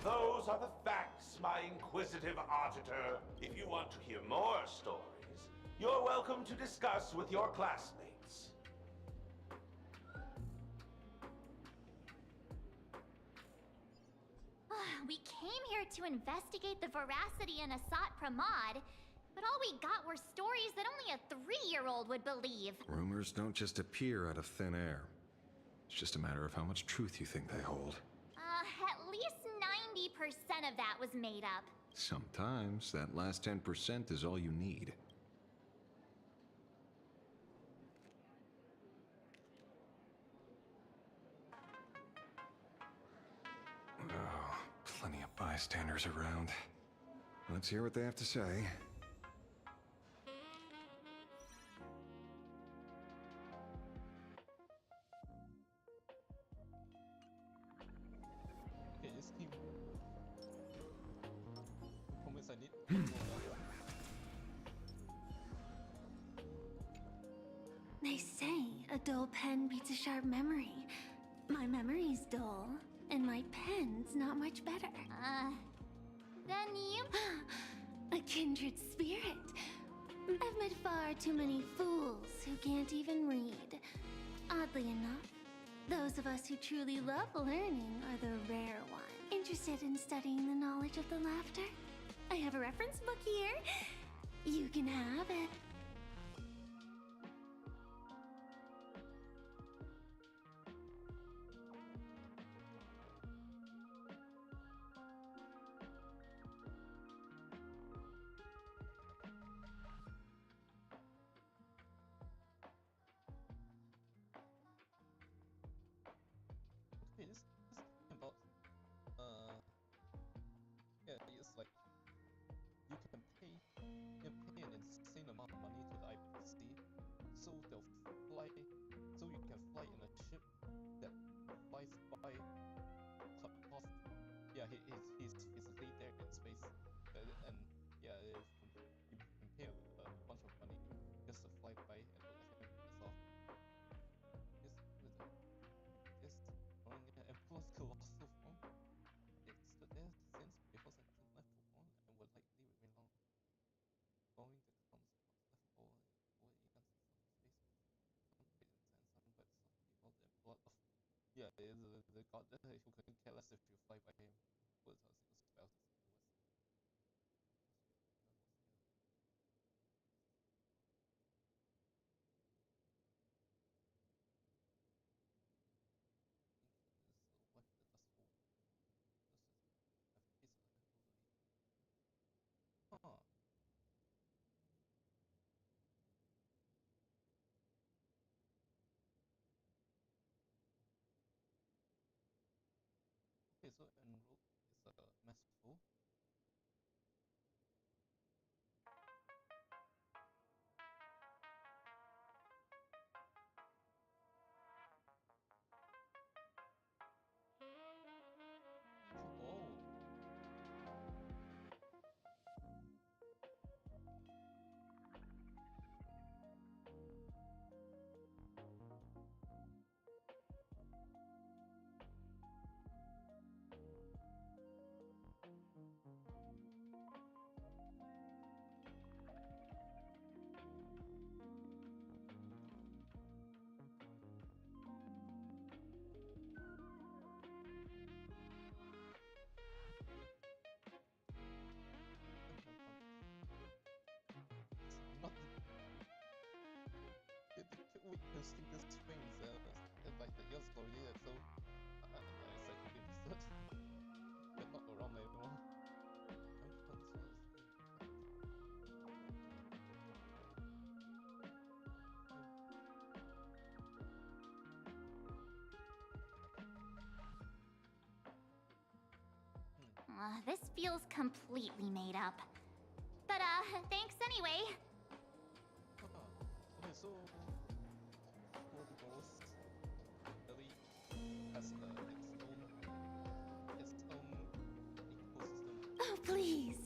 Those are the facts, my inquisitive auditor. If you want to hear more stories, you're welcome to discuss with your classmates. We came here to investigate the veracity in Asat Pramod, but all we got were stories that only a 3-year-old would believe. Rumors don't just appear out of thin air. It's just a matter of how much truth you think they hold. At least 90% of that was made up. Sometimes that last 10% is all you need. Oh, plenty of bystanders around. Let's hear what they have to say. Okay, this team. Comments I need. They say a dull pen beats a sharp memory. My memory's dull, and my pen's not much better. Then you... A kindred spirit. I've met far too many fools who can't even read. Oddly enough, those of us who truly love learning are the rare ones. Interested in studying the knowledge of the laughter? I have a reference book here. You can have it. Okay, this about yeah, it's like you can pay an insane amount of money to the IBC, so they'll fly, so you can fly in a ship that flies by off. Yeah, he's physically there in space, and yeah, if you can pay a bunch of money just to fly by and look at him. That's all. Just throwing it, and plus colossal form. It stood there since before Sentinel left for one and would likely remain long. Following the comes left forward events from space. Some great and some but some people and blood of yeah, the god who couldn't care less if you fly by him. Was a single spell to see the west. So wipe the dust forward. Have a piece of the handle relief. Huh. Okay, so enroll is a masterful. witnessing this thing like the years ago, yeah, so I could be missed. They're not around anymore. This feels completely made up. But, thanks anyway. Okay, so Ouroboros really has its own ecosystem. Oh, please.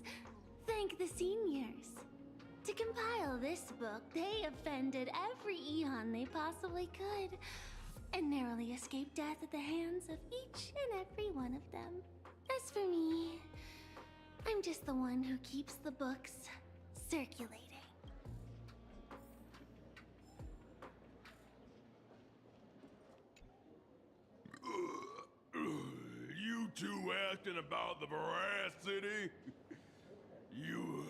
Thank the seniors. To compile this book, they offended every Eon they possibly could, and narrowly escaped death at the hands of each and every one of them. As for me, I'm just the one who keeps the books circulating. You two asking about the veracity? You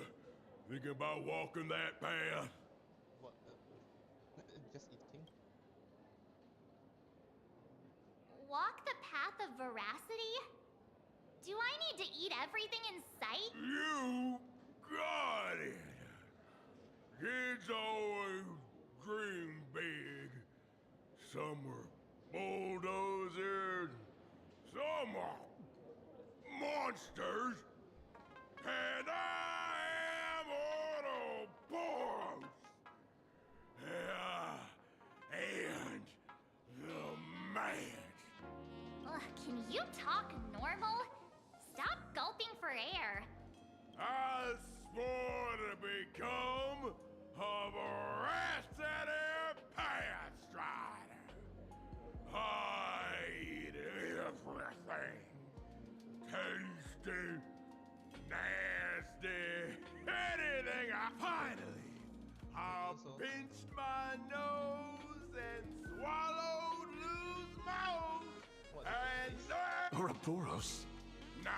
thinking about walking that path? What? Just eating? Walk the path of veracity? Do I need to eat everything in sight? You got it. Kids always dream big. Some were bulldozers, some are monsters, and I am Ouroboros. And the man. Ugh, can you talk normal? Stop gulping for air. I swore to become a veracity path strider. I eat everything. Tasty, nasty, anything I finally. I pinched my nose and swallowed loose mouth. And then... Ouroboros? Nah.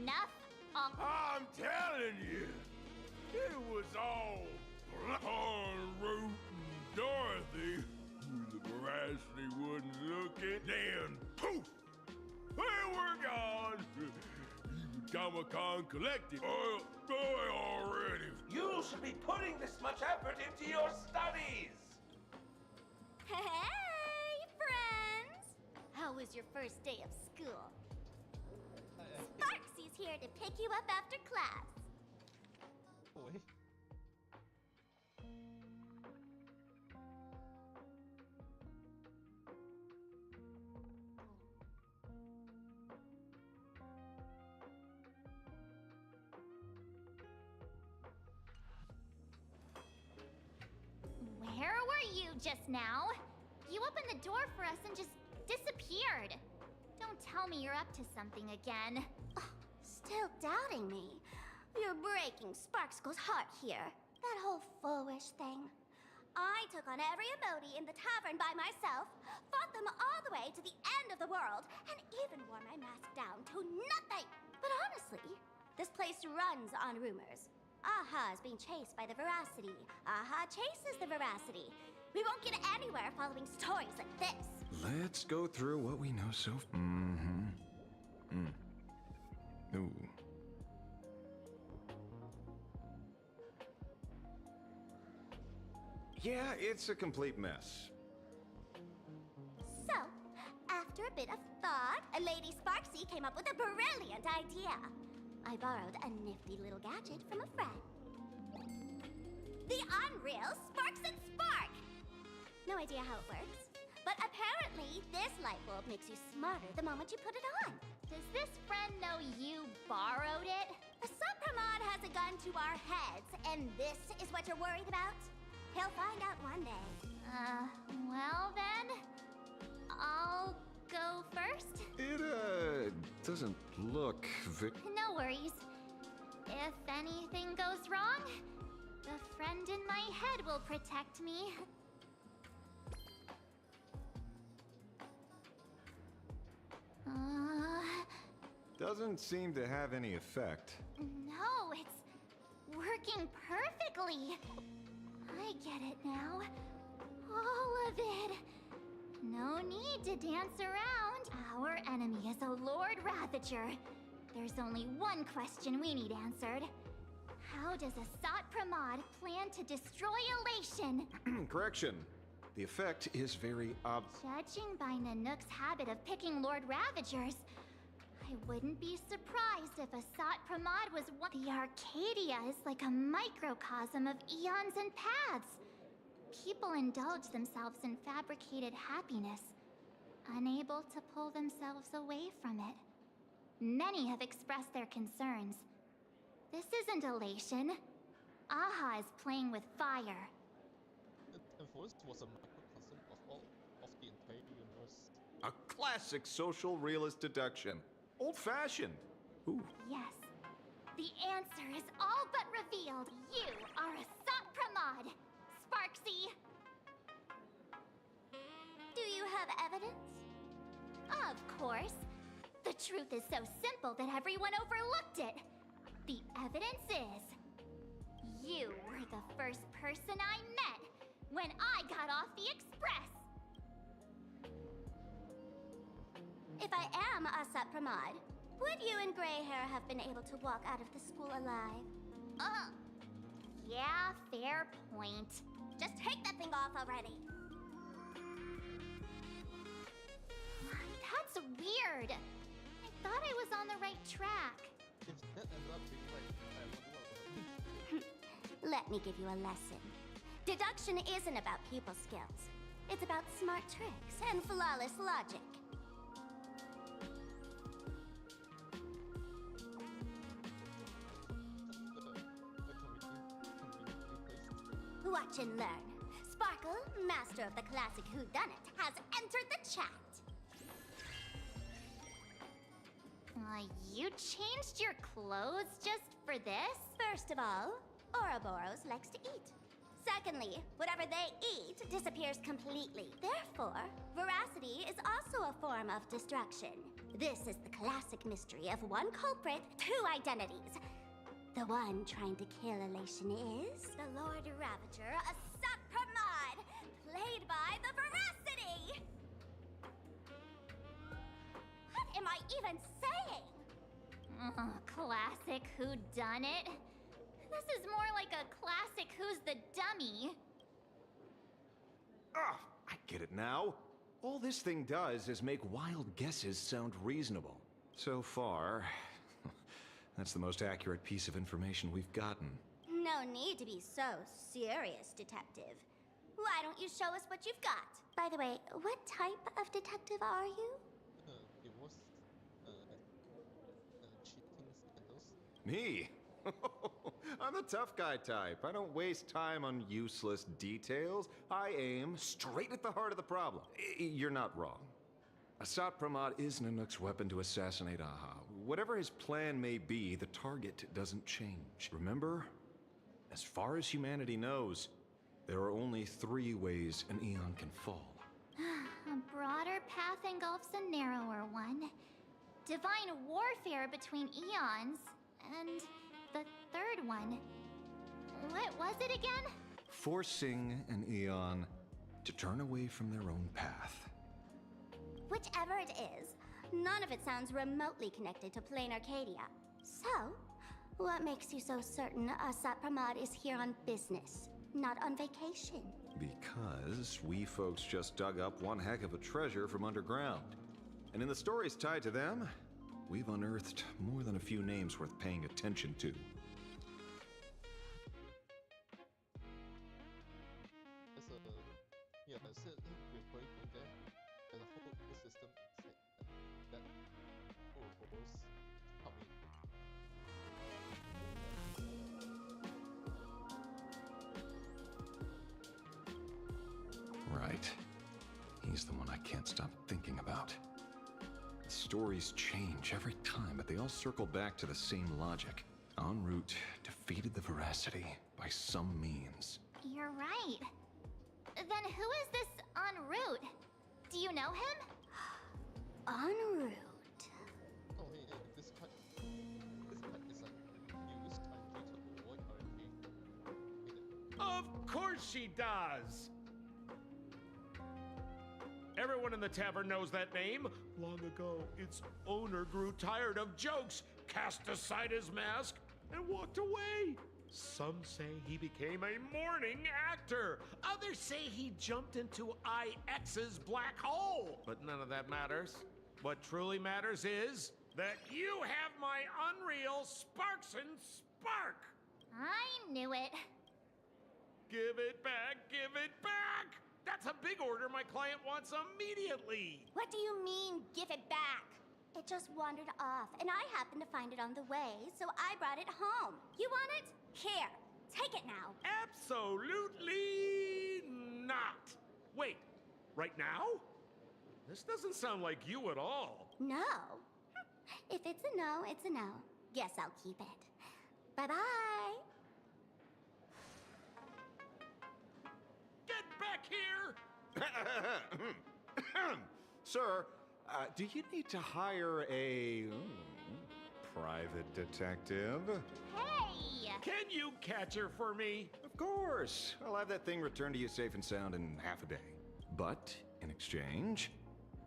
Enough. I'm telling you, it was all on Root and Dorothy. The veracity wouldn't look it, then poof, they were gone. Even Comic-Con collected oil already. You should be putting this much effort into your studies. Hey, friends! How was your first day of school? Sparksy's here to pick you up after class. Boy. Where were you just now? You opened the door for us and just disappeared. Don't tell me you're up to something again. Oh, still doubting me? You're breaking Sparkskull's heart here. That whole foolish thing. I took on every emoji in the tavern by myself, fought them all the way to the end of the world, and even wore my mask down to nothing. But honestly, this place runs on rumors. Aha is being chased by the veracity. Aha chases the veracity. We won't get anywhere following stories like this. Let's go through what we know so far. Ooh. Yeah, it's a complete mess. So, after a bit of thought, Lady Sparksy came up with a brilliant idea. I borrowed a nifty little gadget from a friend. The Unreal Sparks and Spark! No idea how it works, but apparently this light bulb makes you smarter the moment you put it on. Does this friend know you borrowed it? The Supramod has a gun to our heads, and this is what you're worried about? He'll find out one day. Well then, I'll go first. It, doesn't look No worries. If anything goes wrong, the friend in my head will protect me. Doesn't seem to have any effect. No, it's working perfectly. I get it now. All of it. No need to dance around. Our enemy is a Lord Ravager. There's only one question we need answered. How does Asat Pramod plan to destroy Elation? Correction. The effect is very Judging by Nanook's habit of picking Lord Ravagers, I wouldn't be surprised if Asat Pramod was one. The Arcadia is like a microcosm of eons and paths. People indulge themselves in fabricated happiness, unable to pull themselves away from it. Many have expressed their concerns. This isn't elation. Aha is playing with fire. And Forest was a microcosm of all of the entire universe. A classic social realist deduction. Old-fashioned. Ooh. Yes. The answer is all but revealed. You are Asat Pramod, Sparksy. Do you have evidence? Of course. The truth is so simple that everyone overlooked it. The evidence is... you were the first person I met when I got off the express. If I am Asat Pramod, would you and Grey Hair have been able to walk out of the school alive? Yeah, fair point. Just take that thing off already. That's weird. I thought I was on the right track. If that ended up being right, I wonder what would Let me give you a lesson. Deduction isn't about pupil skills. It's about smart tricks and flawless logic. Watch and learn. Sparkle, master of the classic whodunit, has entered the chat. You changed your clothes just for this? First of all, Ouroboros likes to eat. Secondly, whatever they eat disappears completely. Therefore, veracity is also a form of destruction. This is the classic mystery of one culprit, two identities. The one trying to kill Elation is the Lord Ravager, Asat Pramod, played by the Veracity! What am I even saying? Classic whodunit. This is more like a classic Who's the Dummy. Ah, I get it now. All this thing does is make wild guesses sound reasonable. So far, that's the most accurate piece of information we've gotten. No need to be so serious, detective. Why don't you show us what you've got? By the way, what type of detective are you? It was cheating scandals. Me? I'm the tough guy type. I don't waste time on useless details. I aim straight at the heart of the problem. You're not wrong. Asat Pramod is Nanook's weapon to assassinate Aha. Whatever his plan may be, the target doesn't change. Remember? As far as humanity knows, there are only 3 ways an Eon can fall. A broader path engulfs a narrower one. Divine warfare between eons, and the third one. What was it again? Forcing an Eon to turn away from their own path. Whichever it is, none of it sounds remotely connected to plain Arcadia. So, what makes you so certain Asat Pramod is here on business, not on vacation? Because we folks just dug up one heck of a treasure from underground. And in the stories tied to them, we've unearthed more than a few names worth paying attention to. That's it. We're going from there. And the whole ecosystem is that Ouroboros coming. Right. He's the one I can't stop thinking about. The stories change every time, but they all circle back to the same logic. En route defeated the Veracity by some means. You're right. Then who is this en route? Do you know him? En route. Oh, hey, this cut is like used to avoid RNG. Of course she does! Everyone in the tavern knows that name. Long ago, its owner grew tired of jokes, cast aside his mask, and walked away. Some say he became a mourning actor. Others say he jumped into IX's black hole. But none of that matters. What truly matters is that you have my unreal Sparks and Spark! I knew it. Give it back, give it back! That's a big order my client wants immediately! What do you mean, give it back? It just wandered off, and I happened to find it on the way, so I brought it home. You want it? Here, take it now. Absolutely not! Wait, right now? This doesn't sound like you at all. No. If it's a no, it's a no. Guess I'll keep it. Bye-bye. Get back here! Sir, do you need to hire a private detective? Hey! Can you catch her for me? Of course. I'll have that thing returned to you safe and sound in half a day. But, in exchange,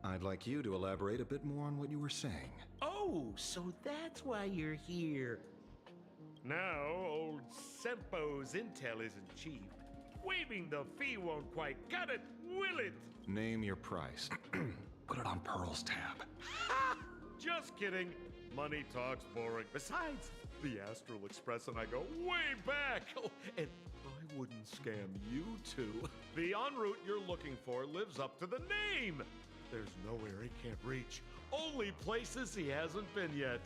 I'd like you to elaborate a bit more on what you were saying. Oh, so that's why you're here. Now, old Sempo's intel isn't cheap. Waiving the fee won't quite cut it, will it? Name your price. Put it on Pearl's tab. Ha! Just kidding. Money talks boring. Besides, the Astral Express and I go way back. Oh, and I wouldn't scam you two. The en route you're looking for lives up to the name. There's nowhere he can't reach. Only places he hasn't been yet.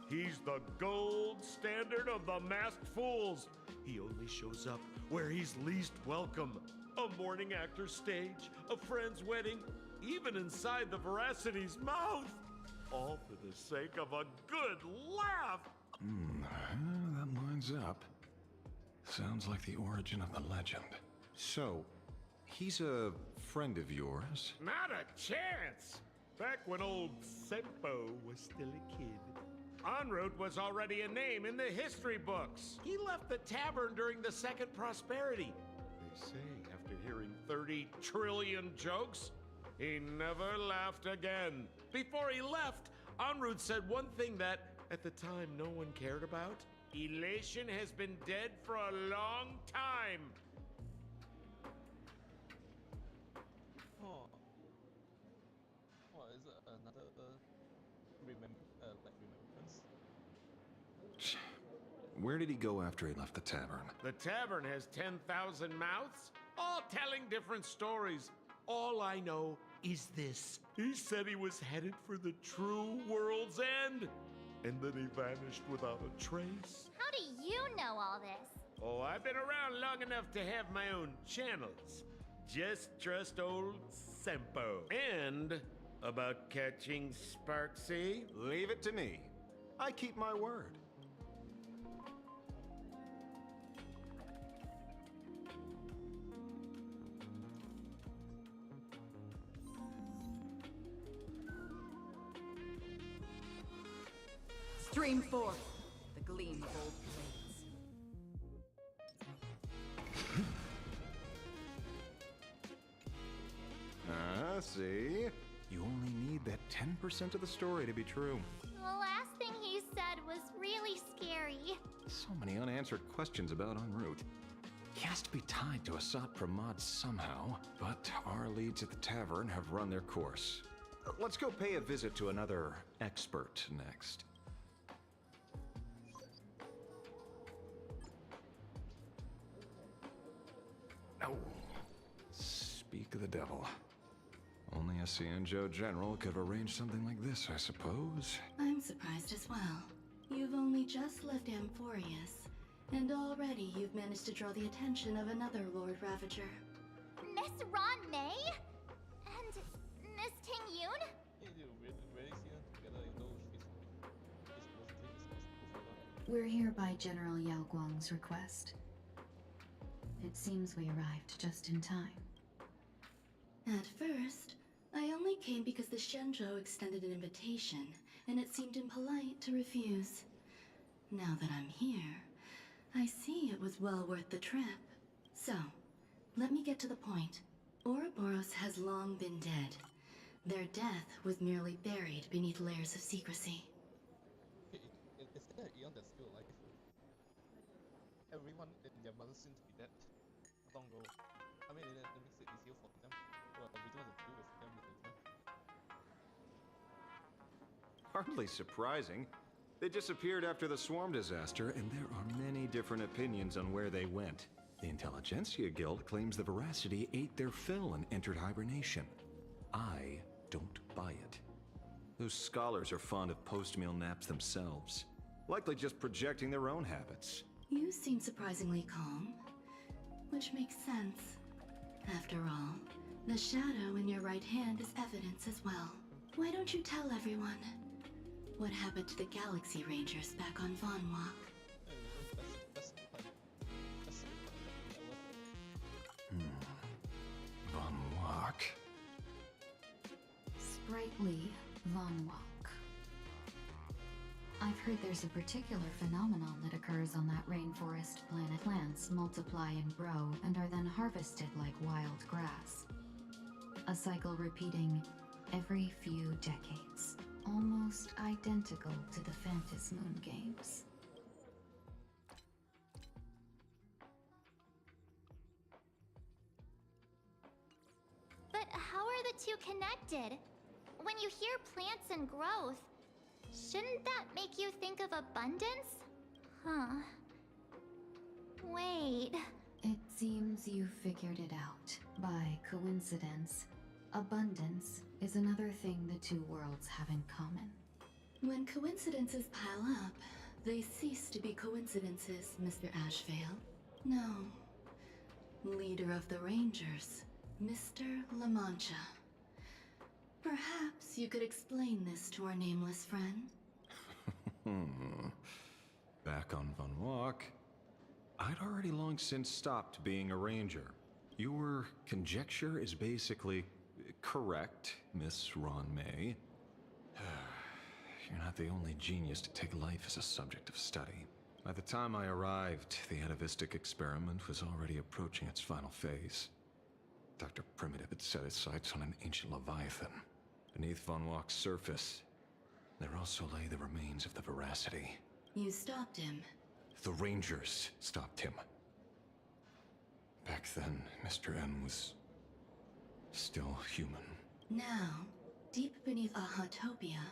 He's the gold standard of the masked fools. He only shows up where he's least welcome. A morning actor's stage, a friend's wedding, even inside the Veracity's mouth. All for the sake of a good laugh. That lines up. Sounds like the origin of the legend. So, he's a friend of yours? Not a chance! Back when old Sempo was still a kid. En route was already a name in the history books. He left the tavern during the Second Prosperity. They say after hearing 30 trillion jokes, he never laughed again. Before he left, en route said one thing that, at the time, no one cared about. Elation has been dead for a long time. Oh. What is it? Another remembrance? Where did he go after he left the tavern? The tavern has 10,000 mouths, all telling different stories. All I know is this. He said he was headed for the true world's end, and then he vanished without a trace. How do you know all this? Oh, I've been around long enough to have my own channels. Just trust old Sempo. And about catching Sparksy? Leave it to me. I keep my word. Stream forth the gleam of old blades. See? You only need that 10% of the story to be true. The last thing he said was really scary. So many unanswered questions about en route. He has to be tied to a Sot Pramod somehow, but our leads at the tavern have run their course. Let's go pay a visit to another expert next. No. Speak of the devil. Only a Cienjo general could have arranged something like this, I suppose. I'm surprised as well. You've only just left Amphorius, and already you've managed to draw the attention of another Lord Ravager. Miss Ron May? And Miss Ting Yoon? We're here by General Yao Guang's request. It seems we arrived just in time. At first, I only came because the Shenzhou extended an invitation, and it seemed impolite to refuse. Now that I'm here, I see it was well worth the trip. So, let me get to the point. Ouroboros has long been dead. Their death was merely buried beneath layers of secrecy. Okay, is there an Eon that's still alive? Everyone and their mother seem to be dead long ago. I mean, that makes it easier for them. Well, we don't have to deal with them later. Hardly surprising. They disappeared after the swarm disaster, and there are many different opinions on where they went. The Intelligentsia Guild claims the Veracity ate their fill and entered hibernation. I don't buy it. Those scholars are fond of post-meal naps themselves, likely just projecting their own habits. You seem surprisingly calm, which makes sense. After all, the shadow in your right hand is evidence as well. Why don't you tell everyone what happened to the Galaxy Rangers back on Von Walk? Von Walk. Sprightly Von Walk. I've heard there's a particular phenomenon that occurs on that rainforest planet. Plants multiply and grow and are then harvested like wild grass. A cycle repeating every few decades. Almost identical to the Phantasmoon games. But how are the two connected? When you hear plants and growth, shouldn't that make you think of abundance? Huh. Wait. It seems you figured it out. By coincidence, abundance is another thing the two worlds have in common. When coincidences pile up, they cease to be coincidences, Mr. Ashvale. No. Leader of the Rangers, Mr. La Mancha. Perhaps you could explain this to our nameless friend? Back on Von Walk, I'd already long since stopped being a ranger. Your conjecture is basically correct, Miss Ron May. You're not the only genius to take life as a subject of study. By the time I arrived, the atavistic experiment was already approaching its final phase. Dr. Primitive had set his sights on an ancient Leviathan. Beneath Von Walk's surface, there also lay the remains of the Veracity. You stopped him. The Rangers stopped him. Back then, Mr. N was still human. Now, deep beneath Ahatopia,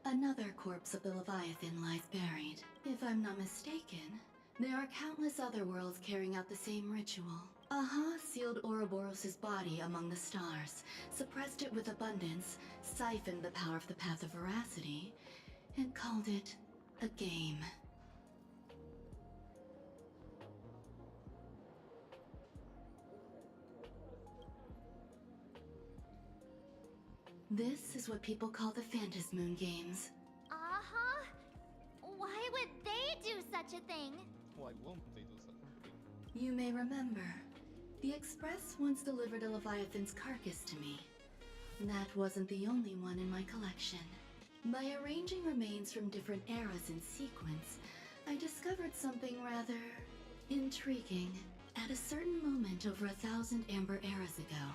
another corpse of the Leviathan lies buried. If I'm not mistaken, there are countless other worlds carrying out the same ritual. Aha sealed Ouroboros' body among the stars, suppressed it with abundance, siphoned the power of the Path of Veracity, and called it a game. This is what people call the Phantasmoon games. Uh-huh. Why would they do such a thing? Why won't they do such a thing? You may remember, the Express once delivered a Leviathan's carcass to me. That wasn't the only one in my collection. By arranging remains from different eras in sequence, I discovered something rather intriguing. At a certain moment over 1,000 Amber eras ago,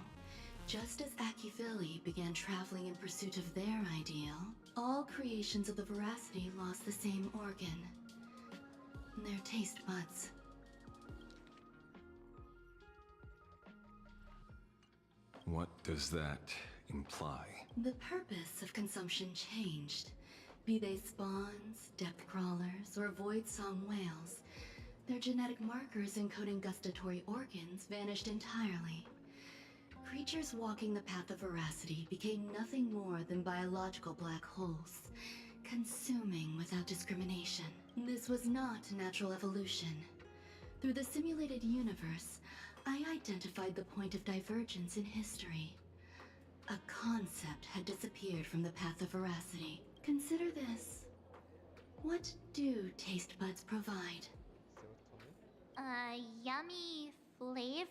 just as Akivili began traveling in pursuit of their ideal, all creations of the Veracity lost the same organ. Their taste buds. What does that imply? The purpose of consumption changed. Be they spawns, depth crawlers, or void song whales, their genetic markers encoding gustatory organs vanished entirely. Creatures walking the path of Veracity became nothing more than biological black holes, consuming without discrimination. This was not natural evolution. Through the simulated universe, I identified the point of divergence in history. A concept had disappeared from the path of Veracity. Consider this. What do taste buds provide? Yummy flavors?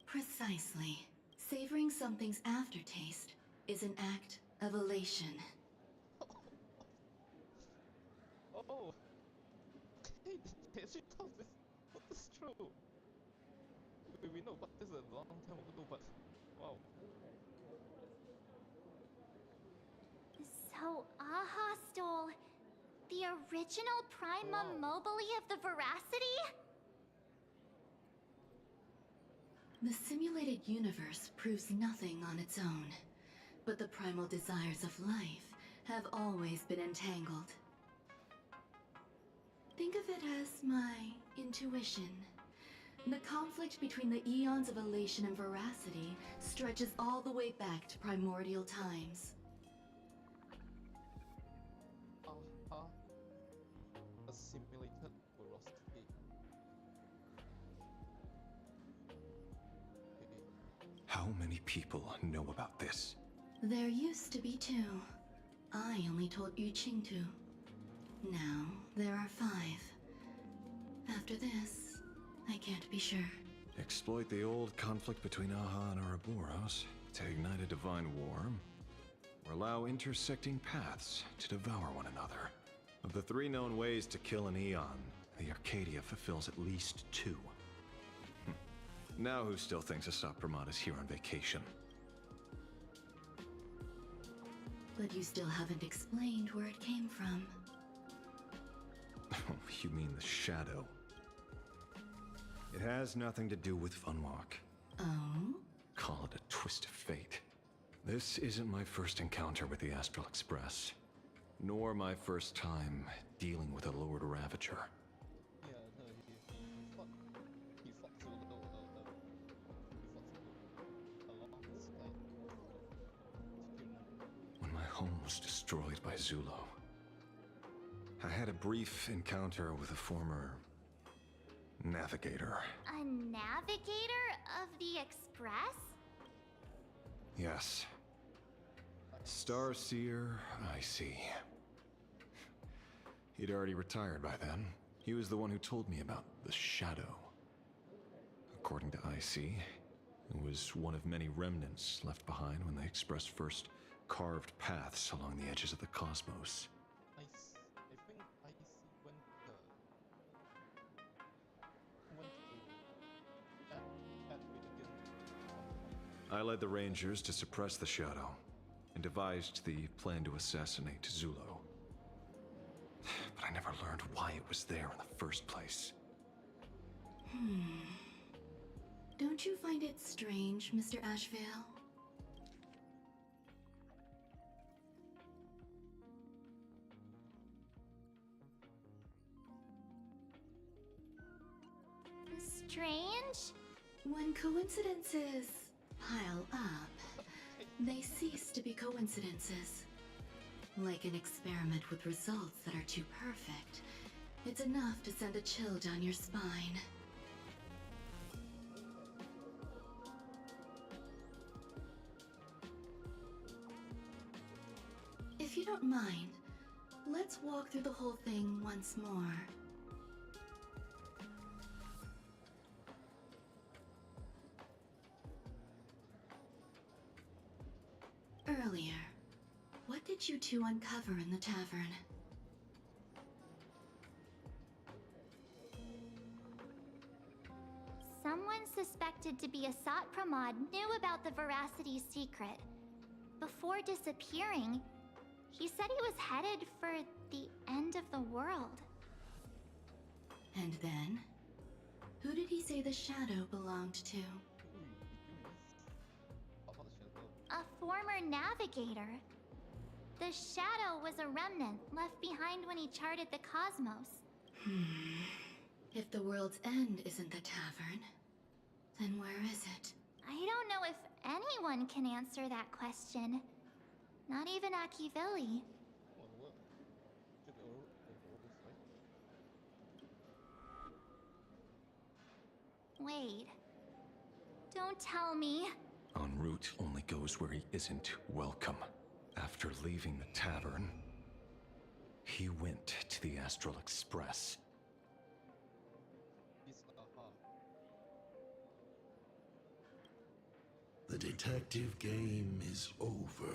Precisely. Savoring something's aftertaste is an act of elation. Oh, okay, actually thought this through. We know about this a long time ago, but wow. So Aha stole the original Prima Mobile of the Veracity? The simulated universe proves nothing on its own, but the primal desires of life have always been entangled. Think of it as my intuition. The conflict between the eons of elation and veracity stretches all the way back to primordial times. A simulated velocity. How many people know about this? There used to be 2. I only told Yu Qing to. Now, there are 5. After this, I can't be sure. Exploit the old conflict between Aha and Ouroboros to ignite a divine war, or allow intersecting paths to devour one another. Of the 3 known ways to kill an Eon, the Arcadia fulfills at least 2. Now who still thinks Asap Pramod is here on vacation? But you still haven't explained where it came from. You mean the shadow? It has nothing to do with Funwalk. Oh? Call it a twist of fate. This isn't my first encounter with the Astral Express, nor my first time dealing with a Lord Ravager. Yeah, no, he fought Zulu, along this line. When my home was destroyed by Zulo, I had a brief encounter with a former navigator. A navigator of the Express? Yes. Starseer, I see. He'd already retired by then. He was the one who told me about the Shadow. According to IC, it was one of many remnants left behind when the Express first carved paths along the edges of the cosmos. I think IC went to add with I led the Rangers to suppress the Shadow, and devised the plan to assassinate Zulo. But I never learned why it was there in the first place. Don't you find it strange, Mr. Ashvale? Strange? When coincidences pile up, they cease to be coincidences. Like an experiment with results that are too perfect, it's enough to send a chill down your spine. If you don't mind, let's walk through the whole thing once more. Earlier, what did you 2 uncover in the tavern? Someone suspected to be Asat Pramod knew about the Veracity's secret. Before disappearing, he said he was headed for the end of the world. And then? Who did he say the shadow belonged to? A former navigator. The shadow was a remnant left behind when he charted the cosmos. If the world's end isn't the tavern, then where is it? I don't know if anyone can answer that question. Not even Akivilli. Wait. Don't tell me. En route only goes where he isn't welcome. After leaving the tavern, he went to the Astral Express. The detective game is over.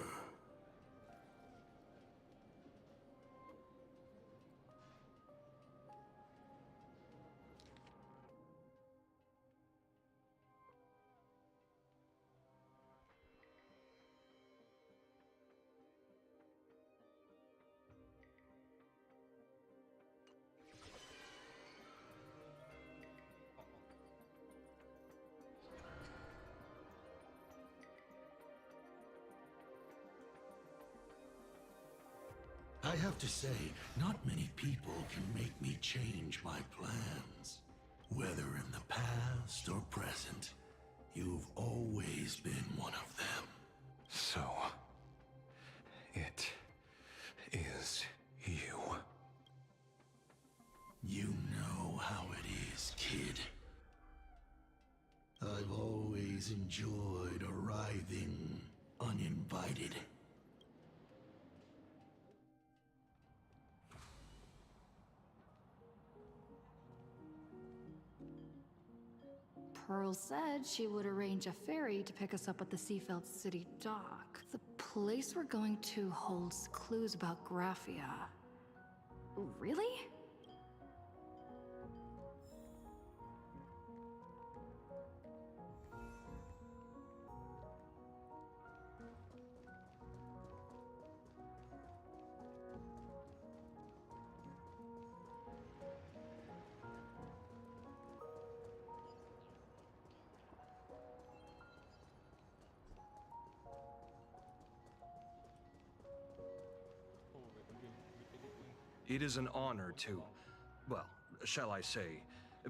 I have to say, not many people can make me change my plans. Whether in the past or present, you've always been one of them. So, it is you. You know how it is, kid. I've always enjoyed arriving uninvited. Pearl said she would arrange a ferry to pick us up at the Seafeld City dock. The place we're going to holds clues about Graphia. Really? It is an honor to, well, shall I say,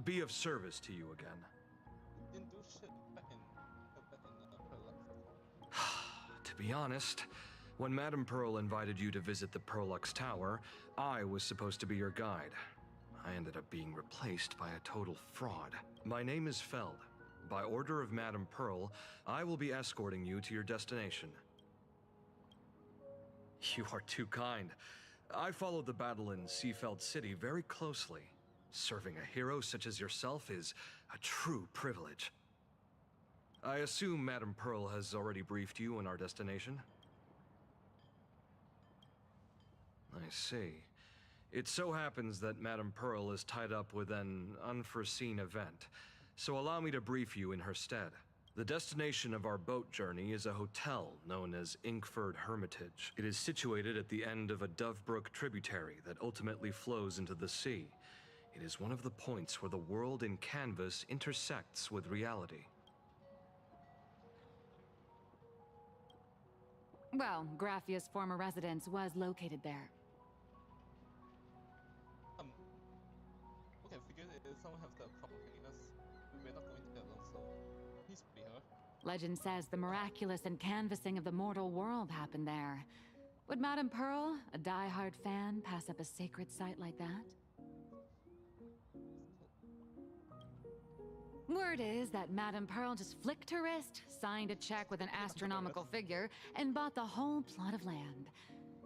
be of service to you again. Didn't do shit back in To be honest, when Madame Pearl invited you to visit the Perlux Tower, I was supposed to be your guide. I ended up being replaced by a total fraud. My name is Feld. By order of Madame Pearl, I will be escorting you to your destination. You are too kind. I followed the battle in Seafeld City very closely. Serving a hero such as yourself is a true privilege. I assume Madame Pearl has already briefed you on our destination? I see. It so happens that Madame Pearl is tied up with an unforeseen event, so allow me to brief you in her stead. The destination of our boat journey is a hotel known as Inkford Hermitage. It is situated at the end of a Dovebrook tributary that ultimately flows into the sea. It is one of the points where the world in canvas intersects with reality. Well, Graphia's former residence was located there. Okay, I figured someone has to accompany us. We're not going to get along, so please be her. Legend says the miraculous canvassing of the mortal world happened there. Would Madame Pearl, a die-hard fan, pass up a sacred site like that? Word is that Madame Pearl just flicked her wrist, signed a check with an astronomical figure, and bought the whole plot of land.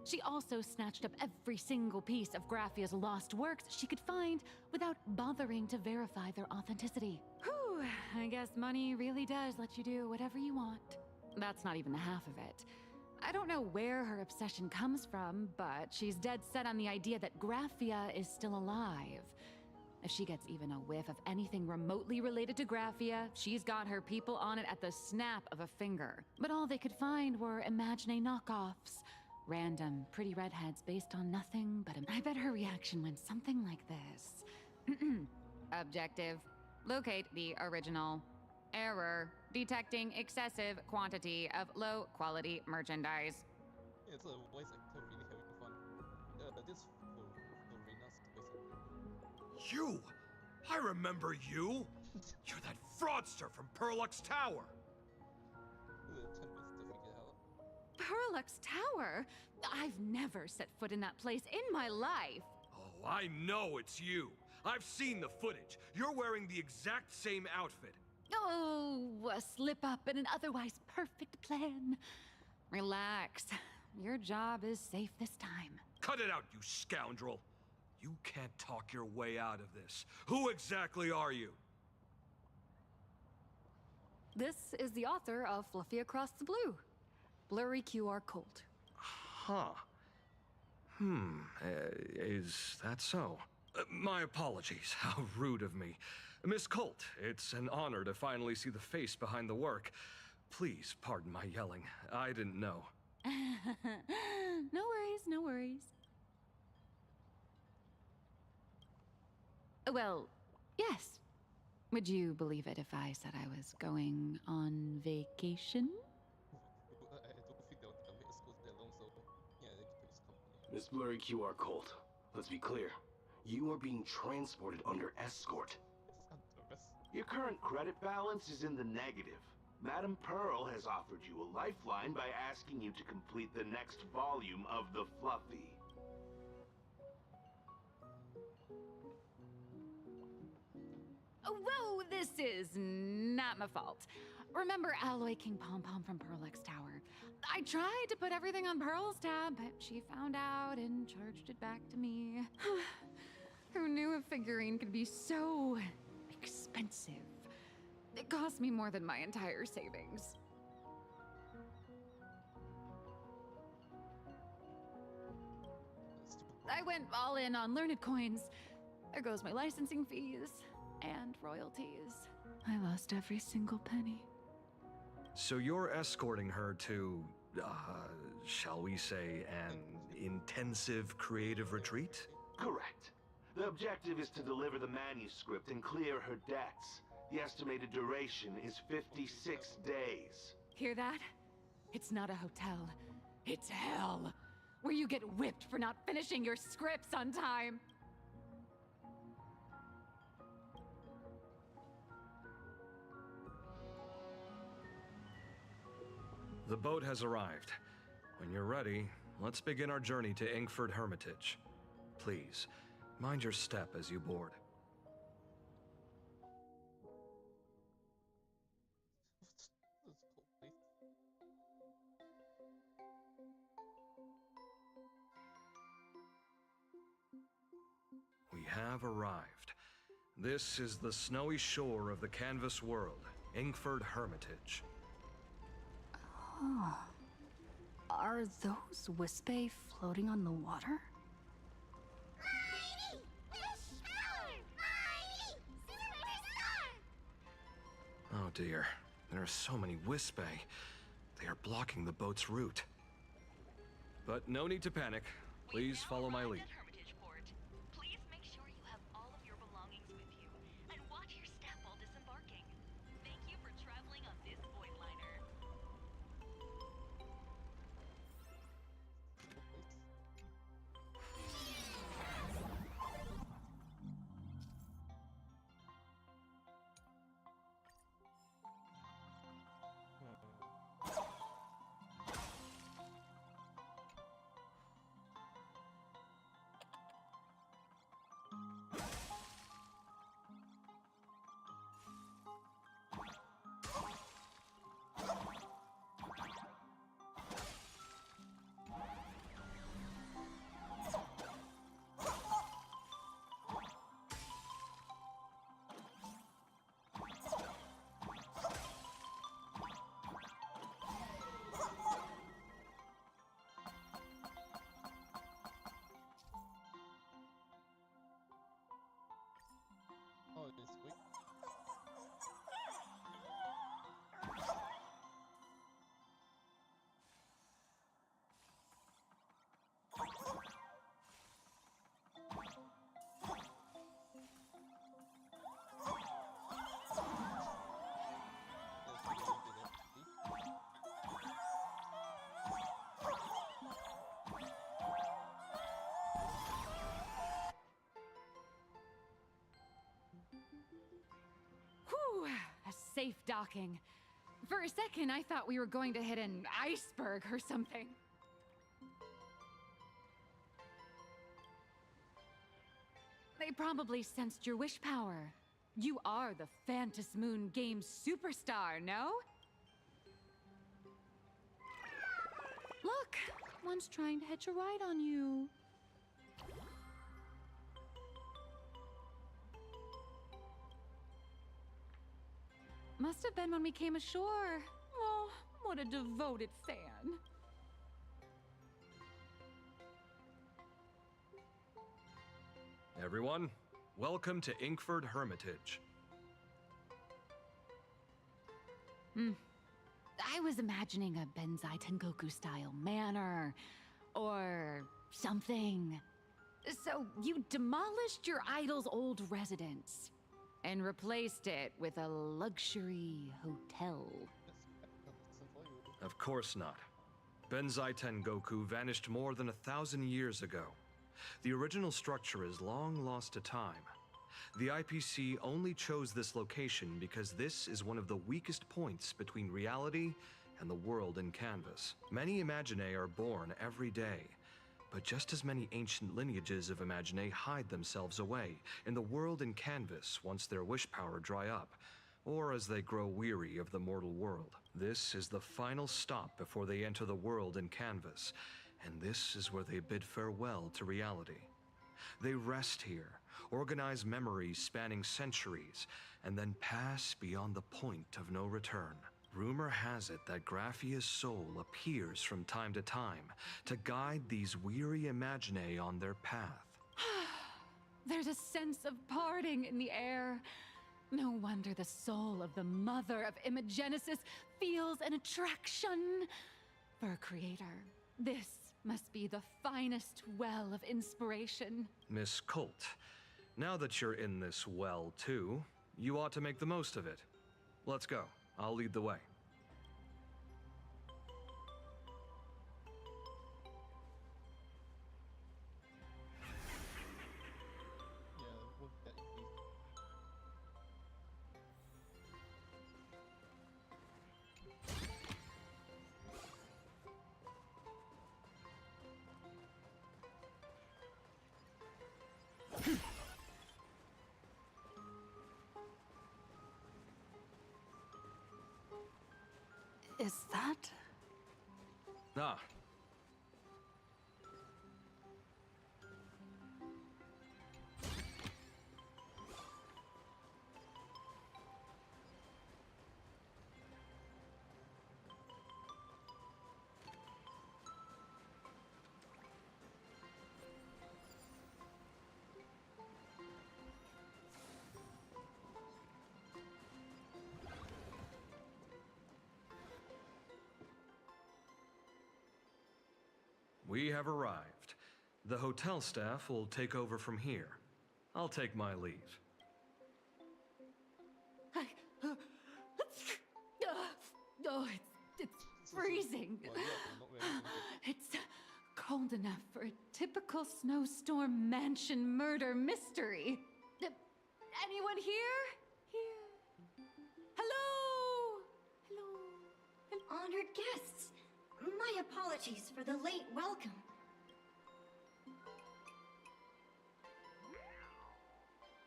She also snatched up every single piece of Graphia's lost works she could find without bothering to verify their authenticity. Whew, I guess money really does let you do whatever you want. That's not even the half of it. I don't know where her obsession comes from, but she's dead set on the idea that Graphia is still alive. If she gets even a whiff of anything remotely related to Graphia, she's got her people on it at the snap of a finger. But all they could find were Imagenesis knockoffs. Random, pretty redheads based on nothing but I bet her reaction went something like this. Objective. Locate the original. Error. Detecting excessive quantity of low-quality merchandise. Yeah, it's a voice actor really having fun. This Florena's basically. You! I remember you! You're that fraudster from Perlux Tower! 10 minutes to figure it out. Perlux Tower? I've never set foot in that place in my life. Oh, I know it's you. I've seen the footage. You're wearing the exact same outfit. Oh, a slip up in an otherwise perfect plan. Relax. Your job is safe this time. Cut it out, you scoundrel. You can't talk your way out of this. Who exactly are you? This is the author of Fluffy Across the Blue. Blurry QR code. Huh. Is that so? My apologies. How rude of me. Miss Colt, it's an honor to finally see the face behind the work. Please pardon my yelling. I didn't know. No worries, no worries. Well, yes. Would you believe it if I said I was going on vacation? I don't think they'll make us go there alone, so yeah, they can take us company. This blurry QR code. Let's be clear. You are being transported under escort. Your current credit balance is in the negative. Madam Pearl has offered you a lifeline by asking you to complete the next volume of the Fluffy. Whoa, this is not my fault. Remember Alloy King Pom Pom from Pearl X Tower? I tried to put everything on Pearl's tab, but she found out and charged it back to me. Who knew a figurine could be so expensive? It cost me more than my entire savings. I went all in on learned coins. There goes my licensing fees and royalties. I lost every single penny. So you're escorting her to, shall we say, an intensive creative retreat? Correct. The objective is to deliver the manuscript and clear her debts. The estimated duration is 56 days. Hear that? It's not a hotel. It's hell, where you get whipped for not finishing your scripts on time. The boat has arrived. When you're ready, let's begin our journey to Inkford Hermitage. Please, mind your step as you board. We have arrived. This is the snowy shore of the canvas world, Inkford Hermitage. Oh. Are those Wispy floating on the water? Mighty! Fish power! Mighty! Superstar! Oh dear, there are so many Wispy. They are blocking the boat's route. But no need to panic. Please follow my lead. Please make sure you have all of your belongings with you, and watch your step while disembarking. Thank you for traveling on this void liner. Oh, it's weak. Whew, a safe docking. For a second, I thought we were going to hit an iceberg or something. They probably sensed your wish power. You are the Phantas Moon game superstar, no? Look, one's trying to hitch a ride on you. Must have been when we came ashore. Oh, what a devoted fan. Everyone, welcome to Inkford Hermitage. I was imagining a Benzai Tengoku-style manor, or something. So you demolished your idol's old residence and replaced it with a luxury hotel. Of course not. Benzai Tengoku vanished more than 1,000 years ago. The original structure is long lost to time. The IPC only chose this location because this is one of the weakest points between reality and the world in Canvas. Many Imaginae are born every day, but just as many ancient lineages of Imaginae hide themselves away in the world in Canvas once their wish power dry up, or as they grow weary of the mortal world. This is the final stop before they enter the world in Canvas, and this is where they bid farewell to reality. They rest here, organize memories spanning centuries, and then pass beyond the point of no return. Rumor has it that Graphia's soul appears from time to time to guide these weary Imaginae on their path. There's a sense of parting in the air. No wonder the soul of the mother of Imagenesis feels an attraction for a creator. This must be the finest well of inspiration. Miss Colt, now that you're in this well too, you ought to make the most of it. Let's go. I'll lead the way. Is that? Ah. We have arrived. The hotel staff will take over from here. I'll take my leave. It's freezing. It's cold enough for a typical snowstorm mansion murder mystery. Anyone here? Here? Hello? Hello? Honored guests, my apologies for the late welcome.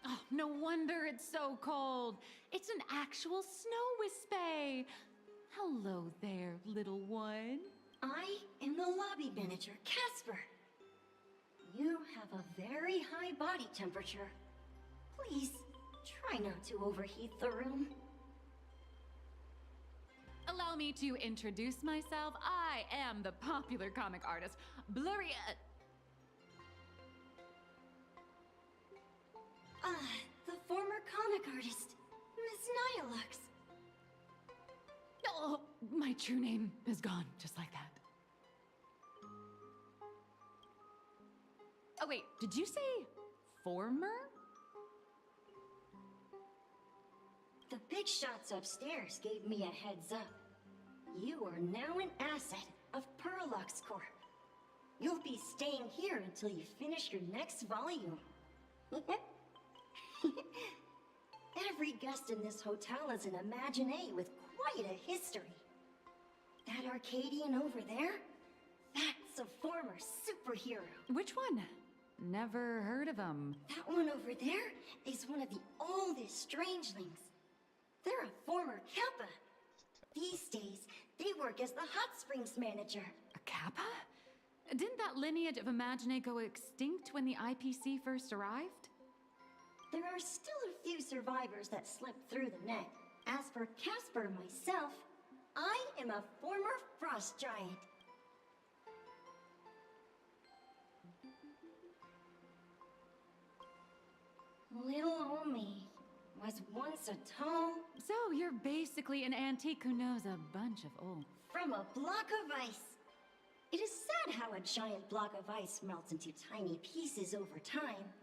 Oh, no wonder it's so cold. It's an actual snow wispy. Hello there, little one. I am the lobby manager, Casper. You have a very high body temperature. Please, try not to overheat the room. Allow me to introduce myself. I am the popular comic artist, Blurry... The former comic artist, Miss Nihilux. Oh, my true name is gone, just like that. Oh wait, did you say former? The big shots upstairs gave me a heads up. You are now an asset of Perlux Corp. You'll be staying here until you finish your next volume. Every guest in this hotel is an Imagineer with quite a history. That Arcadian over there? That's a former superhero. Which one? Never heard of him. That one over there is one of the oldest strangelings. They're a former Kappa. These days, they work as the Hot Springs manager. A Kappa? Didn't that lineage of Imagineer go extinct when the IPC first arrived? There are still a few survivors that slipped through the net. As for Casper myself, I am a former frost giant. Little old me was once a tall... So you're basically an antique who knows a bunch of old... From a block of ice. It is sad how a giant block of ice melts into tiny pieces over time.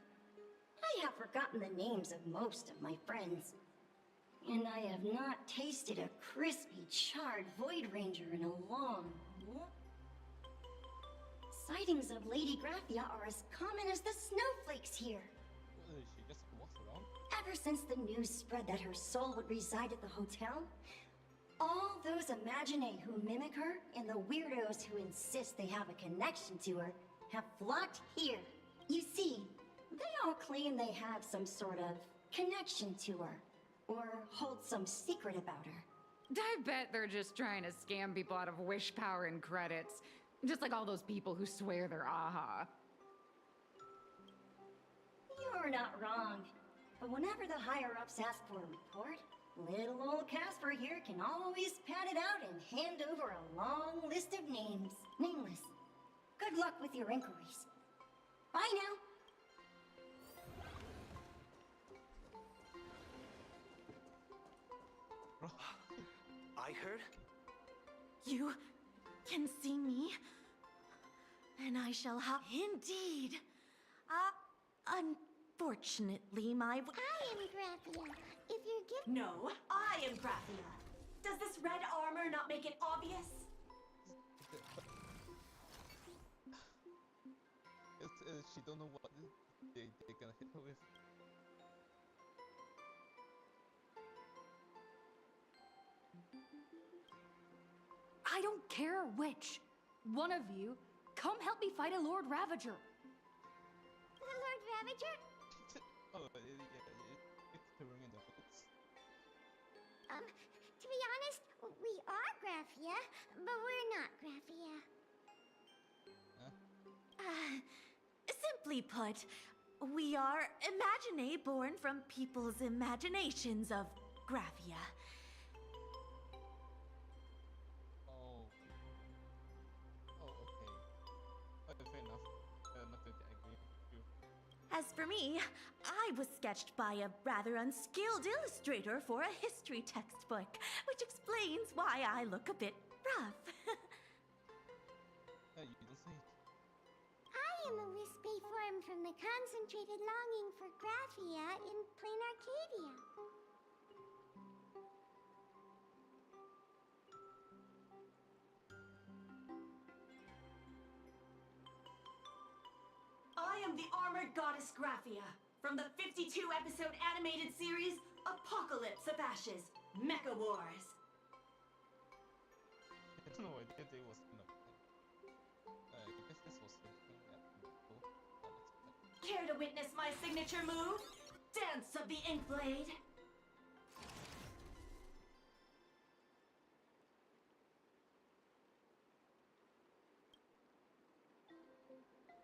I have forgotten the names of most of my friends. And I have not tasted a crispy, charred Void Ranger in a long... sightings of Lady Graphia are as common as the snowflakes here. She just walks around? Ever since the news spread that her soul would reside at the hotel, all those Imaginee who mimic her and the weirdos who insist they have a connection to her have flocked here. You see, they all claim they have some sort of connection to her, or hold some secret about her. I bet they're just trying to scam people out of wish power and credits. Just like all those people who swear they're AHA. You're not wrong. But whenever the higher-ups ask for a report, little old Casper here can always pad it out and hand over a long list of names. Nameless. Good luck with your inquiries. Bye now. I heard? You can see me, and I shall have indeed. Unfortunately, my... I am Graphia. If you're giving... No, I am Graphia. Does this red armor not make it obvious? She don't know what they're gonna hit her with. I don't care which. One of you, come help me fight a Lord Ravager. The Lord Ravager? Oh, yeah, it's her in the boots. To be honest, we are Graphia, but we're not Graphia. Simply put, we are Imaginee born from people's imaginations of Graphia. Fair enough. Nothing to agree with you. As for me, I was sketched by a rather unskilled illustrator for a history textbook, which explains why I look a bit rough. You don't say it. I am a wispy form from the concentrated longing for Graphia in plain Arcadia. I am the armored goddess Graphia, from the 52-episode animated series Apocalypse of Ashes, Mecha Wars. I don't know, I think it was I guess this was something that people unexpected. Care to witness my signature move? Dance of the Inkblade.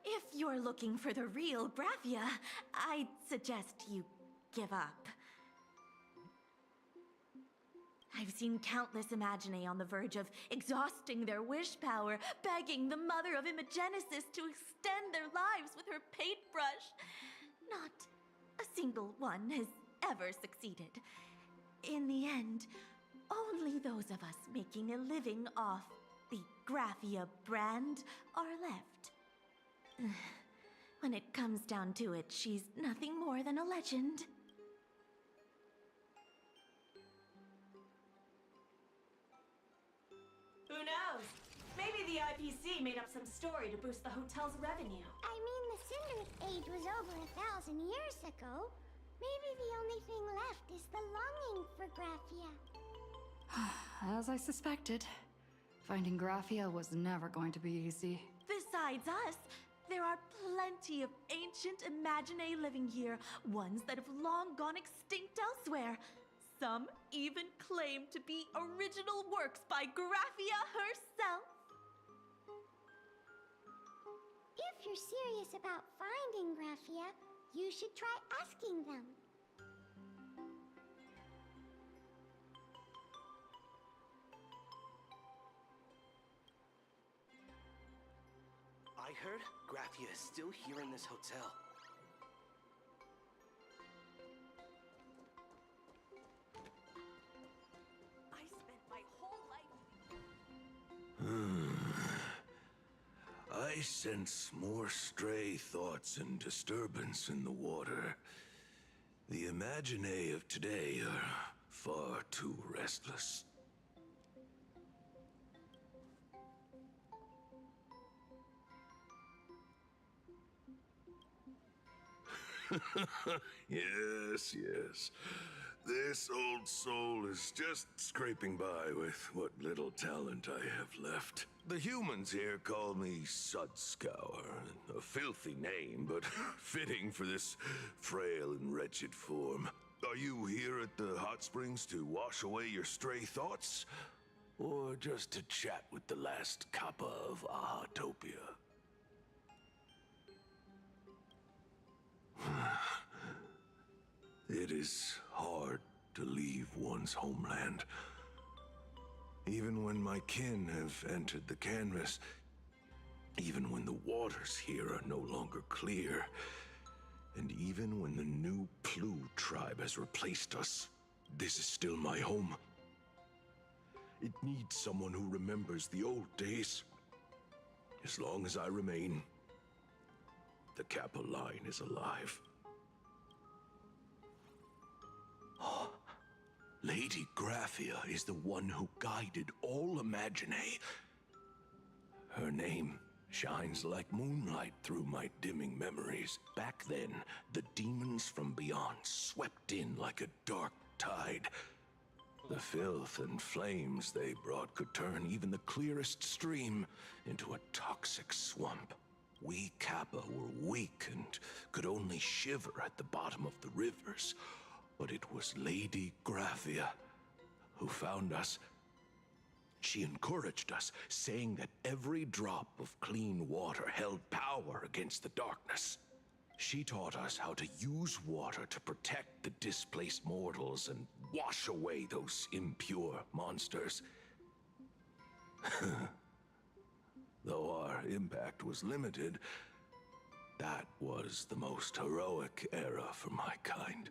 If you're looking for the real Graphia, I'd suggest you give up. I've seen countless Imaginee on the verge of exhausting their wish power, begging the mother of Imagenesis to extend their lives with her paintbrush. Not a single one has ever succeeded. In the end, only those of us making a living off the Graphia brand are left. When it comes down to it, she's nothing more than a legend. Who knows? Maybe the IPC made up some story to boost the hotel's revenue. I mean, the Cinder Age was over 1,000 years ago. Maybe the only thing left is the longing for Graphia. As I suspected, finding Graphia was never going to be easy. Besides us, there are plenty of ancient Imaginee living here, ones that have long gone extinct elsewhere. Some even claim to be original works by Graphia herself. If you're serious about finding Graphia, you should try asking them. I heard Graphia is still here in this hotel. I spent my whole life... I sense more stray thoughts and disturbance in the water. The Imaginee of today are far too restless. Yes, yes. This old soul is just scraping by with what little talent I have left. The humans here call me Sudscour, a filthy name, but fitting for this frail and wretched form. Are you here at the hot springs to wash away your stray thoughts? Or just to chat with the last kappa of Ahatopia? It is hard to leave one's homeland. Even when my kin have entered the canvas, even when the waters here are no longer clear, and even when the new Plu tribe has replaced us, this is still my home. It needs someone who remembers the old days. As long as I remain, the Kappa line is alive. Lady Graphia is the one who guided all Imagenesis. Her name shines like moonlight through my dimming memories. Back then, the demons from beyond swept in like a dark tide. The filth and flames they brought could turn even the clearest stream into a toxic swamp. We Kappa were weak and could only shiver at the bottom of the rivers. But it was Lady Graphia who found us. She encouraged us, saying that every drop of clean water held power against the darkness. She taught us how to use water to protect the displaced mortals and wash away those impure monsters. Though our impact was limited, that was the most heroic era for my kind.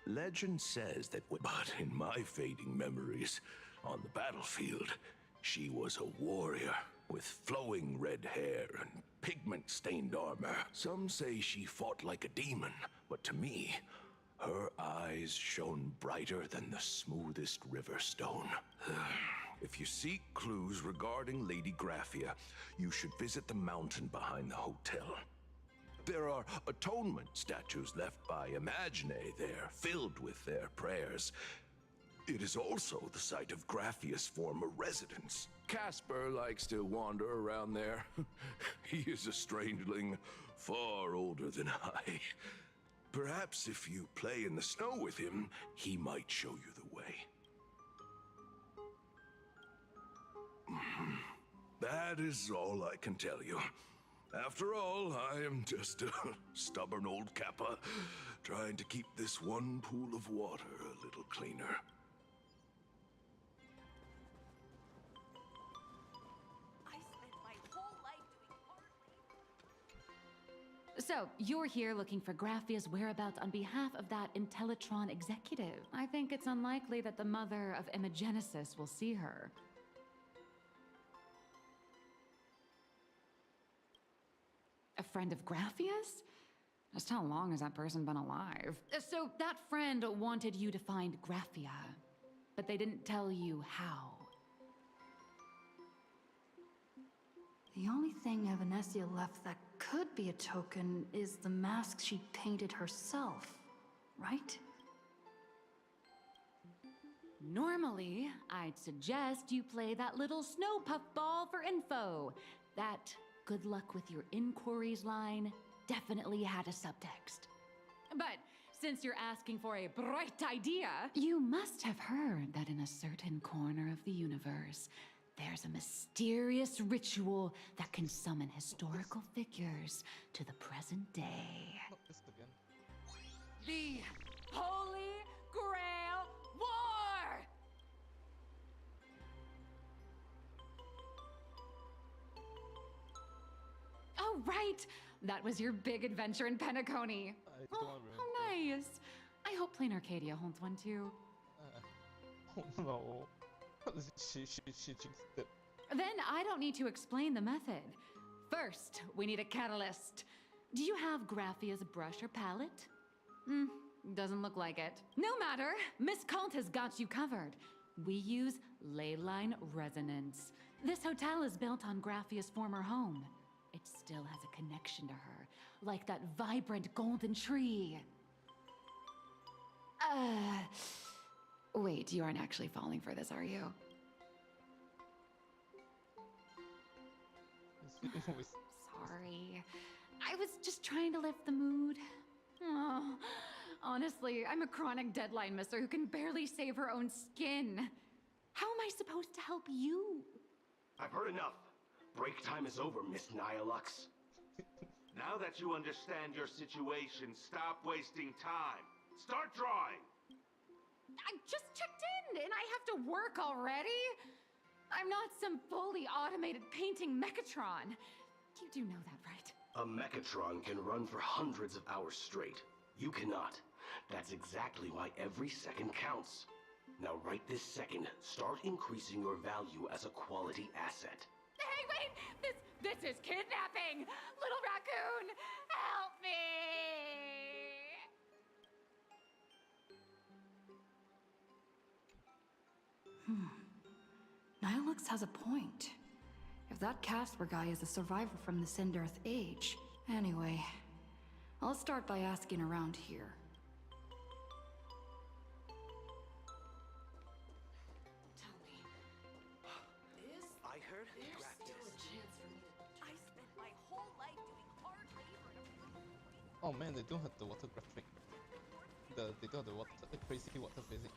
Legend says that, but in my fading memories, on the battlefield, she was a warrior with flowing red hair and pigment-stained armor. Some say she fought like a demon, but to me, her eyes shone brighter than the smoothest river stone. If you seek clues regarding Lady Graphia, you should visit the mountain behind the hotel. There are atonement statues left by Imagenesis there, filled with their prayers. It is also the site of Graphia's former residence. Casper likes to wander around there. He is a strangeling far older than I. Perhaps if you play in the snow with him, he might show you the way. That is all I can tell you. After all, I am just a stubborn old Kappa, trying to keep this one pool of water a little cleaner. I spent my whole life doing hardly. So, you're here looking for Graphia's whereabouts on behalf of that Intellitron executive. I think it's unlikely that the mother of Imagenesis will see her. A friend of Graphia's? Just how long has that person been alive? So that friend wanted you to find Graphia, but they didn't tell you how. The only thing Evanesia left that could be a token is the mask she painted herself, right? Normally, I'd suggest you play that little snow puffball for info. That good luck with your inquiries line definitely had a subtext. But since you're asking for a bright idea, you must have heard that in a certain corner of the universe, there's a mysterious ritual that can summon historical figures to the present day. Not this again. The Holy Grail War! Oh, right! That was your big adventure in Penacony. Oh, how nice. I hope Plain Arcadia holds one too. Oh no. She jinxed it. Then I don't need to explain the method. First, we need a catalyst. Do you have Graphia's brush or palette? Doesn't look like it. No matter, Miss Kalt has got you covered. We use ley line resonance. This hotel is built on Graphia's former home. It still has a connection to her, like that vibrant golden tree. Wait, you aren't actually falling for this, are you? Sorry. I was just trying to lift the mood. Oh, honestly, I'm a chronic deadline misser who can barely save her own skin. How am I supposed to help you? I've heard enough. Break time is over, Miss Nihilux. Now that you understand your situation, stop wasting time. Start drawing! I just checked in, and I have to work already? I'm not some fully automated painting Mechatron. You do know that, right? A Mechatron can run for hundreds of hours straight. You cannot. That's exactly why every second counts. Now right this second, start increasing your value as a quality asset. Hey, wait! This is kidnapping! Little raccoon, help me! Nihilux has a point. If that Casper guy is a survivor from the Send-Earth age. Anyway, I'll start by asking around here. Tell me, I heard there's still a chance for me to... I spent my whole life doing hard labor to... Oh man, they don't have the water graphic. They don't have the crazy water physics.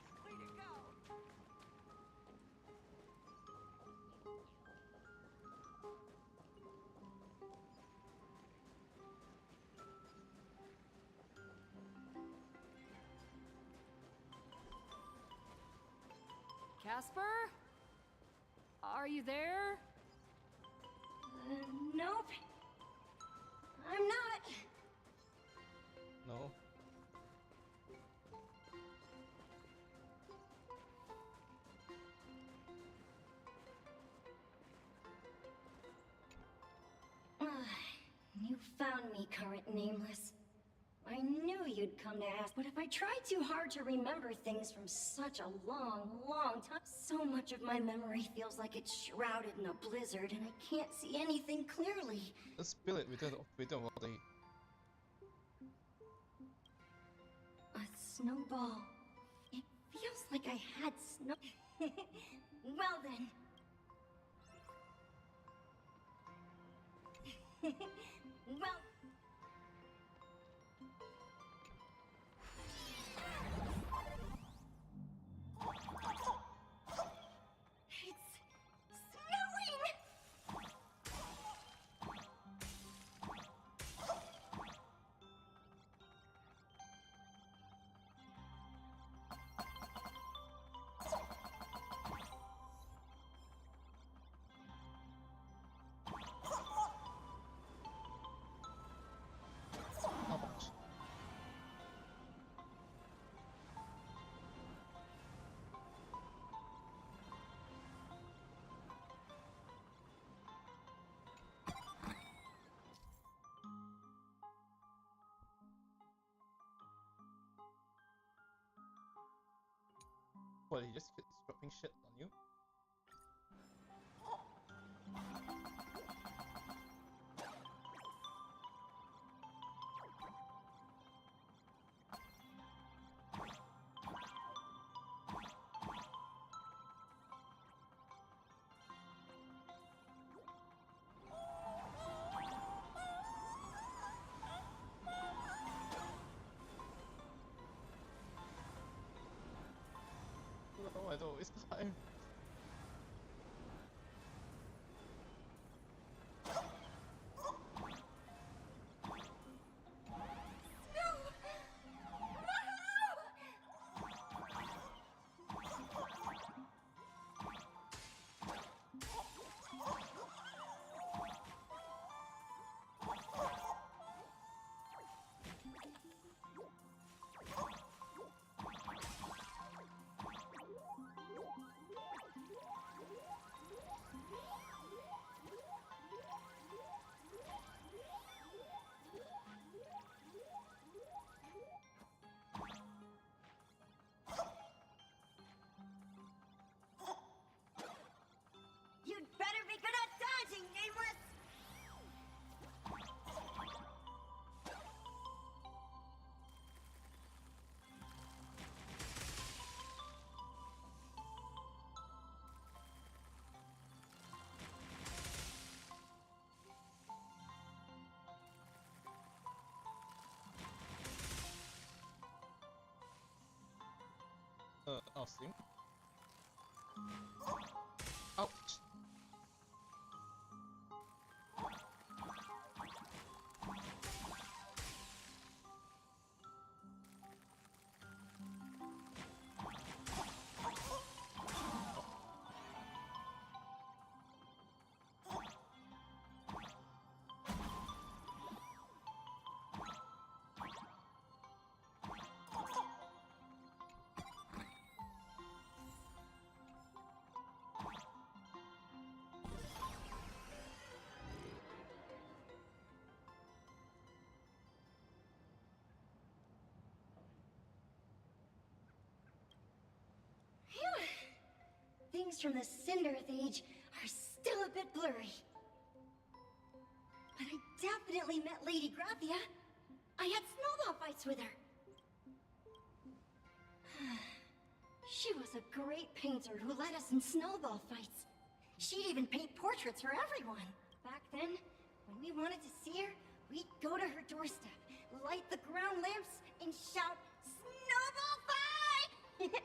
Casper? Are you there? Nope. I'm not. No. You found me, current nameless. I knew you'd come to ask, but if I tried too hard to remember things from such a long, long time, so much of my memory feels like it's shrouded in a blizzard and I can't see anything clearly. Let's spill it, we don't want to. A snowball. It feels like I had snow. Well then. Well. What, he just keeps dropping shit on you? No, I don't waste time. I'll steam. Ouch! Things from the Cinderth Age are still a bit blurry. But I definitely met Lady Graphia. I had snowball fights with her. She was a great painter who led us in snowball fights. She'd even paint portraits for everyone. Back then, when we wanted to see her, we'd go to her doorstep, light the ground lamps, and shout, "Snowball fight!"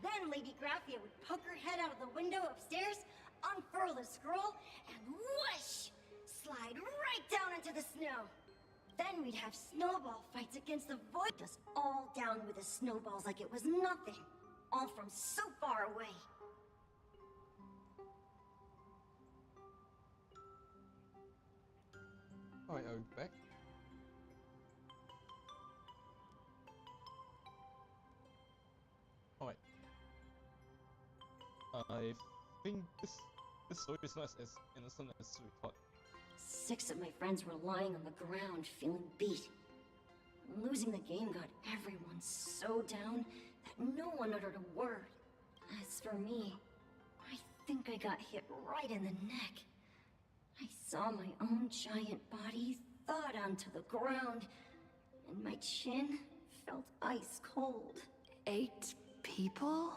Then Lady Graphia would poke her head out of the window upstairs, unfurl the scroll, and whoosh! Slide right down into the snow. Then we'd have snowball fights against the void. Us all down with the snowballs like it was nothing. All from so far away. Alright, are we back? Alright. I think this story is not as innocent as we thought. 6 of my friends were lying on the ground, feeling beat. Losing the game got everyone so down that no one uttered a word. As for me, I think I got hit right in the neck. I saw my own giant body thud onto the ground, and my chin felt ice cold. 8 people?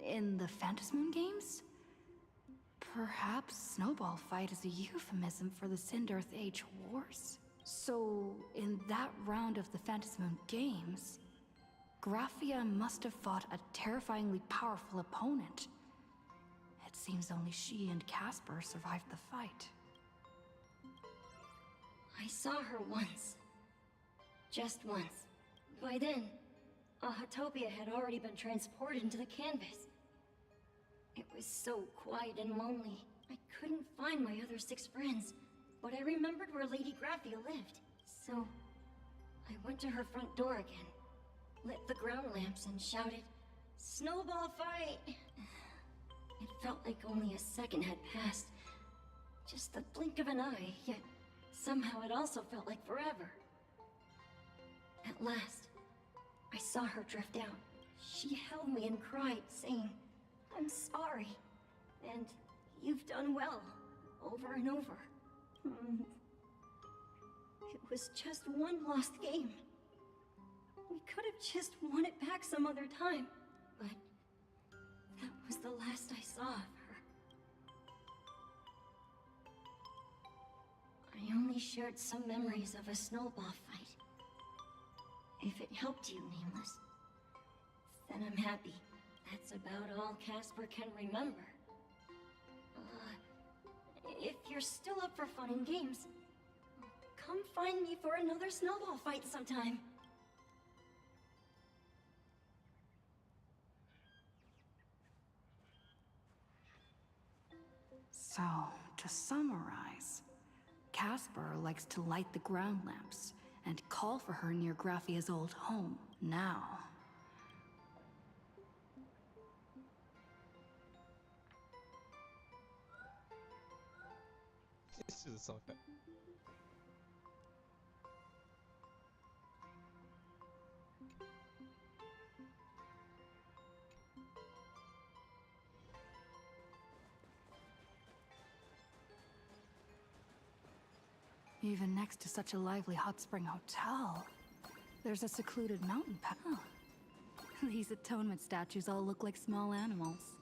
In the Phantasmoon games? Perhaps Snowball Fight is a euphemism for the Cinderth Age Wars? So, in that round of the Phantasmoon games, Graphia must have fought a terrifyingly powerful opponent. It seems only she and Casper survived the fight. I saw her once. Just once. By then, Ahatopia had already been transported into the canvas. It was so quiet and lonely. I couldn't find my other 6 friends, but I remembered where Lady Graphia lived. So, I went to her front door again, lit the ground lamps and shouted, "Snowball fight!" It felt like only a second had passed. Just the blink of an eye, yet somehow it also felt like forever. At last, I saw her drift out. She held me and cried, saying, "I'm sorry, and you've done well," over and over. It was just one lost game. We could have just won it back some other time, but that was the last I saw of her. I only shared some memories of a snowball fight. If it helped you, Nameless, then I'm happy. That's about all Casper can remember. If you're still up for fun and games, come find me for another snowball fight sometime. So, to summarize, Casper likes to light the ground lamps and call for her near Graphia's old home. Now, It's just so good. even next to such a lively hot spring hotel, there's a secluded mountain path. These atonement statues all look like small animals.